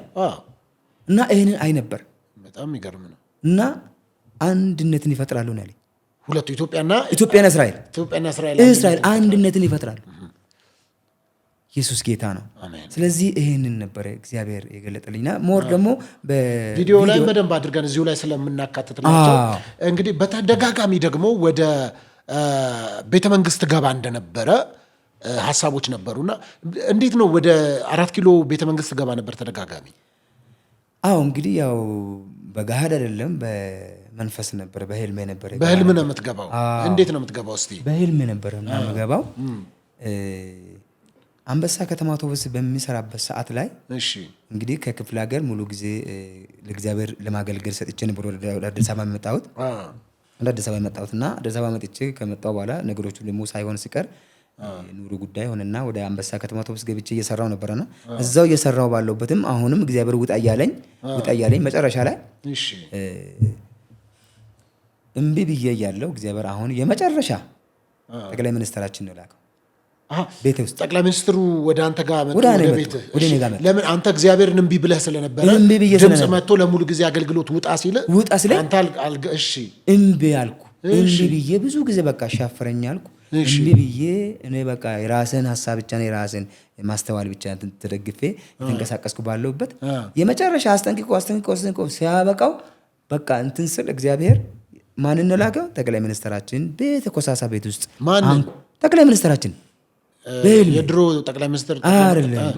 እና ይሄንን አይ ነበር። በጣም የሚገርም ነው። እና አንድነትን ይፈጥራሉ ነው ያለኝ። ሁለቱ ኢትዮጵያና እስራኤል አንድነትን ይፈጥራሉ። ኢየሱስ ጌታ ነው። ስለዚህ ይሄንን ነበረ እግዚአብሔር የገለጠልኝና ሞር ደግሞ በቪዲዮ ላይ በደንብ አድርገን እዚሁ ላይ ስለምናካትትላቸው እንግዲህ በተደጋጋሚ ደግሞ ወደ ቤተ መንግስት ገባ እንደነበረ ሀሳቦች ነበሩና እንዴት ነው ወደ 4 ኪሎ ቤተ መንግስት ገባ ነበር ተደጋጋሚ? አዎ እንግዲህ ያው በገሃድ አይደለም በመንፈስ ነበር፣ በህልሜ ነበር። በህልም ነው የምትገባው? እንዴት ነው የምትገባው? እስቲ በህልሜ ነበር እና የምገባው አንበሳ ከተማ አውቶቡስ በሚሰራበት ሰዓት ላይ እንግዲህ ከክፍለ ሀገር ሙሉ ጊዜ ለእግዚአብሔር ለማገልገል ሰጥቼ ነበር ወደ አዲስ አበባ የመጣሁት። አዲስ አበባ መጥቼ ከመጣሁ በኋላ ነገሮቹ ደግሞ ሳይሆን ሲቀር ኑሮ ጉዳይ ሆነና ወደ አንበሳ ከተማ አውቶቡስ ገብቼ እየሰራው ነበርና እዛው እየሰራው ባለውበትም አሁንም እግዚአብሔር ውጣ እያለኝ መጨረሻ ላይ እምቢ ብዬ እያለሁ እግዚአብሔር አሁን የመጨረሻ ጠቅላይ ሚኒስትራችን ነው ላከው ቤት ውስጥ። ጠቅላይ ሚኒስትሩ ወደ አንተ ጋር መጥቶ ወደ እኔ ጋር መጥቶ ለምን አንተ እግዚአብሔርን እምቢ ብለህ ስለነበረ ድምፅ መጥቶ ለሙሉ ጊዜ አገልግሎት ውጣ ሲል አንተ እሺ እምቢ አልኩ። እምቢ ብዬ ብዙ ጊዜ በቃ ሻፈረኝ አልኩ። እምቢ ብዬ እኔ በቃ የራስን ሀሳብ ብቻ ነው የራስን ማስተዋል ብቻ ተደግፌ የተንቀሳቀስኩ ባለሁበት የመጨረሻ አስጠንቅቆ ሲያበቃው በቃ እንትን ስል እግዚአብሔር ማንን ላከው? ጠቅላይ ሚኒስትራችን ቤተ ኮሳሳ ቤት ውስጥ ጠቅላይ ሚኒስትራችን የድሮ ጠቅላይ ሚኒስትር አይደለም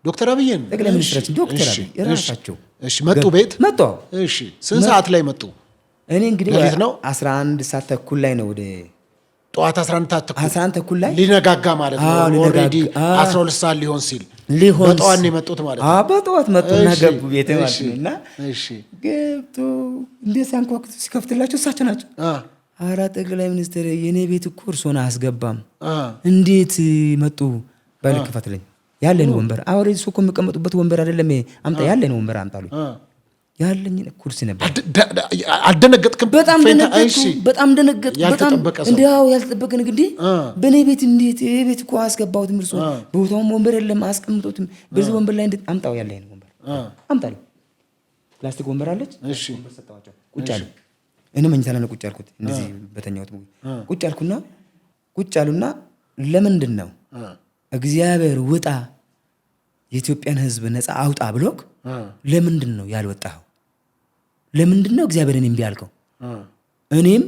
ዶክተር አብይን ጠቅላይ ሚኒስትራችን ዶክተር አብይ ራሳቸው መጡ ቤት መጡ። እሺ ስንት ሰዓት ላይ መጡ? እኔ እንግዲህ 11 ሰዓት ተኩል ላይ ነው ወደ ጠዋት 11 ተኩል ላይ ሊነጋጋ ማለት ነው። ኦልሬዲ 12 ሰዓት ሊሆን ሲል በጠዋት ነው የመጡት ማለት ነው። በጠዋት መጡና ገቡ ቤት ማለት ነው። እና ገብቶ እንዴት ሲያንኳኩት ሲከፍትላቸው እሳቸው ናቸው። ኧረ ጠቅላይ ሚኒስትር የኔ ቤት እኮ እርሶን አያስገባም፣ እንዴት መጡ? በል ክፈትልኝ። ያለን ወንበር አውሬ እሱ እኮ የሚቀመጡበት ወንበር አይደለም፣ አምጣ ያለን ወንበር አምጣሉኝ። ያለኝ ኩርሲ ነበር። አልደነገጥክም? በጣም ደነገጥኩ። እንዲያው ያልተጠበቀን እንግዲህ በእኔ ቤት እንዴት ቤት እኮ አያስገባሁትም፣ እርሶ ቦታውም ወንበር የለም አያስቀምጡትም። በዚህ ወንበር ላይ እንዴት አምጣው ያለን ወንበር አምጣልኝ። ፕላስቲክ ወንበር አለች። ወንበር ሰጠኋቸው። ቁጭ አሉ። እኔ መኝታ ላይ ነው ቁጭ አልኩት። እንደዚህ በተኛሁት ቁጭ አልኩና ቁጭ አሉና ለምንድን ነው እግዚአብሔር ውጣ የኢትዮጵያን ሕዝብ ነፃ አውጣ ብሎክ ለምንድን ነው ያልወጣኸው? ለምንድን ነው እግዚአብሔርን እምቢ አልከው? እኔም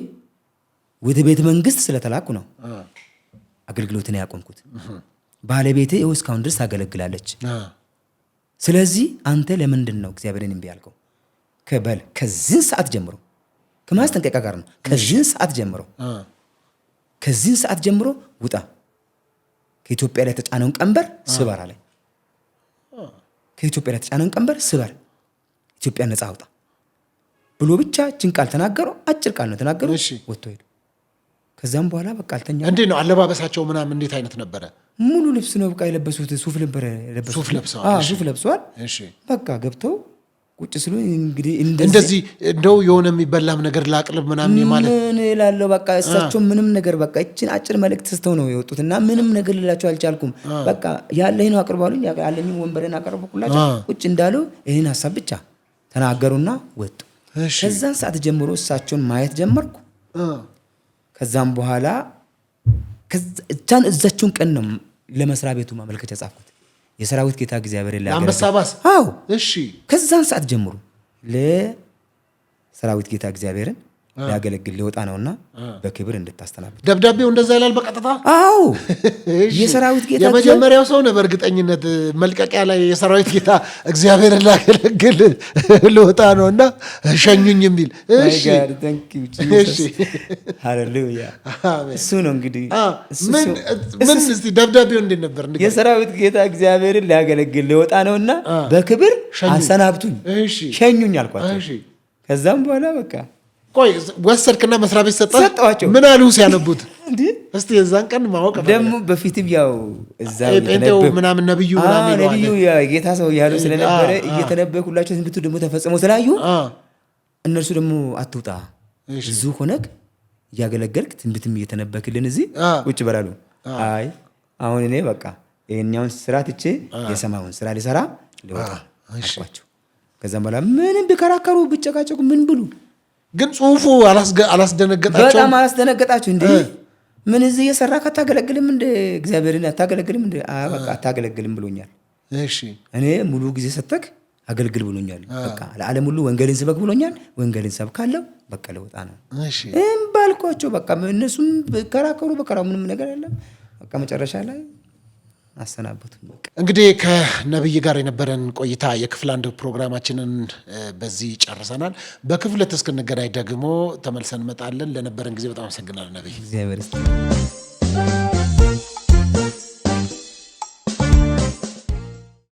ወደ ቤተ መንግስት ስለተላኩ ነው አገልግሎትን ያቆምኩት። ባለቤቴ ይኸው እስካሁን ድረስ ታገለግላለች። ስለዚህ አንተ ለምንድን ነው እግዚአብሔርን እምቢ ያልከው? ከዚህን ሰዓት ጀምሮ ከማስጠንቀቂያ ጋር ነው። ከዚህን ሰዓት ጀምሮ ውጣ፣ ከኢትዮጵያ ላይ የተጫነውን ቀንበር ስበር አለ። ከኢትዮጵያ ላይ የተጫነውን ቀንበር ስበር፣ ኢትዮጵያ ነፃ አውጣ ብሎ ብቻ እችን ቃል ተናገረው። አጭር ቃል ነው ተናገረው። ወጥቶ ሄዱ። ከዛም በኋላ በቃ አልተኛ። እንዴት ነው አለባበሳቸው ምናምን እንዴት አይነት ነበረ? ሙሉ ልብስ ነው በቃ የለበሱት። ሱፍ ነበር የለበሱት። ሱፍ ለብሰዋል። በቃ ገብተው ቁጭ ስሉ እንግዲህ እንደዚህ እንደው የሆነ የሚበላም ነገር ላቅልብ ምናምን ማለት ምን እላለሁ። በቃ እሳቸው ምንም ነገር በቃ እችን አጭር መልእክት ስተው ነው የወጡትና ምንም ነገር ልላቸው አልቻልኩም። በቃ ያለኝ ነው አቅርባሉኝ። ያለኝም ወንበሬን አቀርበኩላቸው። ቁጭ እንዳሉ ይህን ሀሳብ ብቻ ተናገሩና ወጡ። ከዛን ሰዓት ጀምሮ እሳቸውን ማየት ጀመርኩ። ከዛም በኋላ እዛቸውን ቀን ነው ለመስሪያ ቤቱ ማመልከቻ ጻፍኩት። የሰራዊት ጌታ እግዚአብሔር አንበሳባስ። አዎ እሺ። ከዛን ሰዓት ጀምሮ ለሰራዊት ጌታ እግዚአብሔርን ሊያገለግል ሊወጣ ነውና በክብር እንድታስተናብድ ደብዳቤው እንደዛ ይላል በቀጥታ። አዎ የሰራዊት ጌታ የመጀመሪያው ሰው ነው በእርግጠኝነት መልቀቂያ ላይ የሰራዊት ጌታ እግዚአብሔርን ሊያገለግል ሊወጣ ነውና ሸኙኝ የሚል። እሺ ሃሌሉያ። እሱ ነው እንግዲህ ምን እስቲ ደብዳቤው እንዴት ነበር? የሰራዊት ጌታ እግዚአብሔርን ሊያገለግል ሊወጣ ነውና በክብር አሰናብቱኝ፣ ሸኙኝ አልኳቸው። ከዛም በኋላ በቃ ቆይ ወሰድክና መስሪያ ቤት ሰጠዋቸው። ምን አሉ ሲያነቡት? እስቲ የዛን ቀን ማወቅ ደግሞ በፊትም ያው እዛው ጴንጤው ምናምን ነብዩ ምናምን ነብዩ የጌታ ሰው ያሉ ስለነበረ እየተነበየኩላቸው ትንቢቱ ደግሞ ተፈጽሞ ስላዩ እነርሱ ደግሞ አትውጣ፣ እዚሁ ሆነክ እያገለገልክ ትንቢትም እየተነበክልን እዚህ ቁጭ በላሉ። አይ አሁን እኔ በቃ ይሄኛውን ስራ ትቼ የሰማዩን ስራ ሊሰራ ልወጣ አልኳቸው። ከዛም በኋላ ምንም ቢከራከሩ ብጨቃጨቁ ምን ብሉ ግን ጽሁፉ አላስደነገጣቸው? በጣም አላስደነገጣቸው። እንዴ ምን እዚህ እየሰራ አታገለግልም እንደ እግዚአብሔርን አታገለግልም እንደ በቃ አታገለግልም ብሎኛል። እሺ እኔ ሙሉ ጊዜ ሰጠክ አገልግል ብሎኛል። በቃ ለዓለም ሁሉ ወንጌልን ስበክ ብሎኛል። ወንጌልን ሰብካለሁ። በቃ ለወጣ ነው ባልኳቸው። በቃ እነሱም ከራከሩ በቃ ምንም ነገር የለም። በቃ መጨረሻ ላይ አሰናበቱኝ። እንግዲህ ከነብይ ጋር የነበረን ቆይታ የክፍል 1 ፕሮግራማችንን በዚህ ጨርሰናል። በክፍል 2 እስክንገናኝ ደግሞ ተመልሰን እንመጣለን። ለነበረን ጊዜ በጣም አመሰግናለሁ ነብይ። እግዚአብሔር ይስጥልኝ።